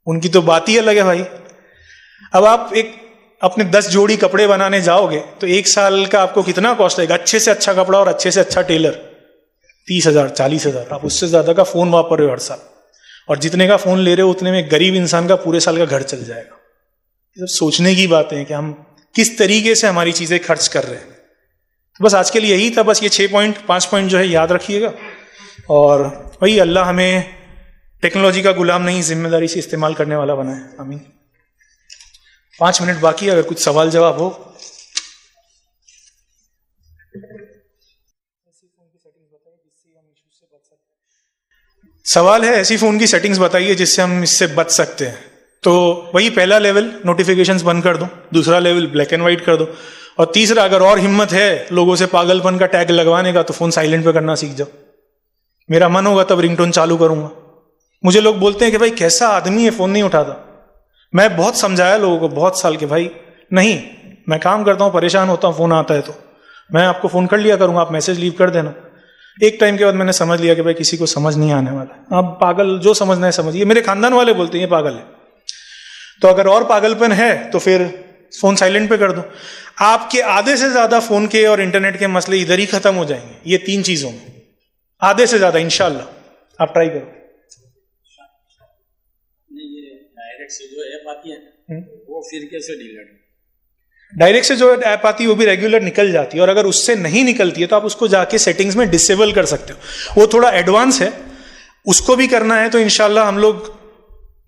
उनकी तो बात ही अलग है भाई। अब आप एक अपने 10 जोड़ी कपड़े बनाने जाओगे तो 1 साल का आपको कितना कॉस्ट आएगा? अच्छे से अच्छा कपड़ा और अच्छे से अच्छा टेलर 30,000 40,000। आप उससे ज्यादा का फोन वापर रहे हो हर साल, और जितने का फोन ले रहे हो उतने में गरीब इंसान का पूरे साल का घर चल जाएगा। ये सब सोचने की बातें हैं कि हम किस तरीके से हमारी चीजें खर्च कर रहे हैं। तो बस आज के लिए यही था। बस ये 5 पॉइंट जो है याद रखिएगा, और वही अल्लाह हमें टेक्नोलॉजी का गुलाम नहीं, जिम्मेदारी से इस्तेमाल करने वाला बनाए। आमीन। 5 मिनट बाकी, अगर कुछ सवाल जवाब हो। सवाल है ऐसी फोन की सेटिंग्स बताइए जिससे हम इससे बच सकते हैं। तो वही पहला लेवल, नोटिफिकेशंस बंद कर दो। दूसरा लेवल, ब्लैक एंड व्हाइट कर दो। और तीसरा, अगर और हिम्मत है लोगों से पागलपन का टैग लगवाने का, तो फोन साइलेंट पे करना सीख जाओ। मेरा मन होगा तब रिंगटोन चालू करूंगा। मुझे लोग बोलते हैं कि भाई कैसा आदमी है, फोन नहीं उठाता। मैं बहुत समझाया लोगों को बहुत साल के, भाई नहीं, मैं काम करता हूं, परेशान होता हूं, फोन आता है तो मैं आपको फोन कर लिया करूंगा, आप मैसेज लीव कर देना। एक टाइम के बाद मैंने समझ लिया कि भाई किसी को समझ नहीं आने वाला। आप पागल, जो समझना है समझिए। मेरे खानदान वाले बोलते हैं ये पागल है। तो अगर और पागलपन है तो फिर फोन साइलेंट पे कर दो। आपके आधे से ज्यादा फोन के और इंटरनेट के मसले इधर ही खत्म हो जाएंगे, ये 3 चीजों में, आधे से ज्यादा, इंशाल्लाह। आप ट्राई करो। डायरेक्ट से जो ऐप आती है वो फिर कैसे डिलीट? डायरेक्ट से जो ऐप आती है वो भी रेगुलर निकल जाती है, और अगर उससे नहीं निकलती है तो आप उसको जाके सेटिंग्स में डिसेबल कर सकते हो। वो थोड़ा एडवांस है, उसको भी करना है तो इंशाल्लाह हम लोग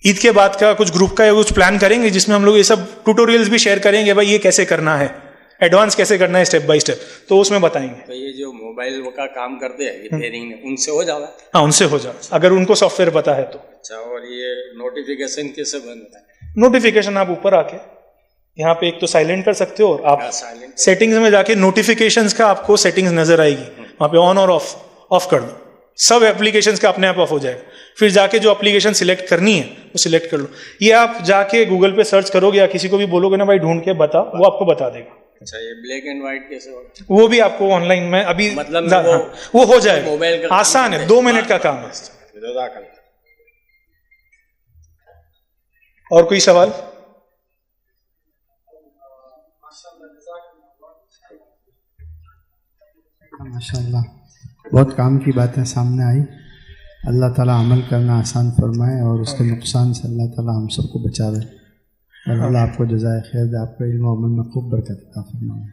ईद के बाद का कुछ ग्रुप का कुछ प्लान करेंगे जिसमें हम लोग ये सब ट्यूटोरियल्स भी शेयर करेंगे, भाई ये कैसे करना है, एडवांस कैसे करना है, स्टेप बाय स्टेप, तो उसमें बताएंगे। तो ये जो मोबाइल का काम करते हैं रिपेयरिंग में, उनसे हो जाएगा? हाँ, उनसे हो जाए अगर उनको सॉफ्टवेयर पता है तो। अच्छा, और ये नोटिफिकेशन कैसे बंद होता है? नोटिफिकेशन आप ऊपर आके यहाँ पे एक तो साइलेंट कर सकते हो, और आप सेटिंग्स में जाके नोटिफिकेशंस का आपको सेटिंग्स नजर आएगी, वहां पे ऑन और ऑफ कर दो, सब एप्लीकेशंस का अपने आप ऑफ हो जाएगा। फिर जाके जो एप्लीकेशन सिलेक्ट करनी है वो सिलेक्ट कर लो। ये आप जाके गूगल पे सर्च करोगे या किसी को भी बोलोगे ना भाई ढूंढ के बता, वो आपको बता देगा। अच्छा, ये ब्लैक एंड व्हाइट कैसे होगा? वो भी आपको ऑनलाइन में अभी मतलब वो हो जाएगा, मोबाइल का आसान है, 2 मिनट का काम है। और कोई सवाल? माशाल्लाह, बहुत काम की बातें सामने आई। अल्लाह ताला अमल करना आसान फरमाए और उसके नुकसान से अल्लाह ताला हम सबको बचावे। और अल्लाह आपको जज़ाए खैर दे, आपका इल्म और अमल में खूब बरकत अता फरमाए।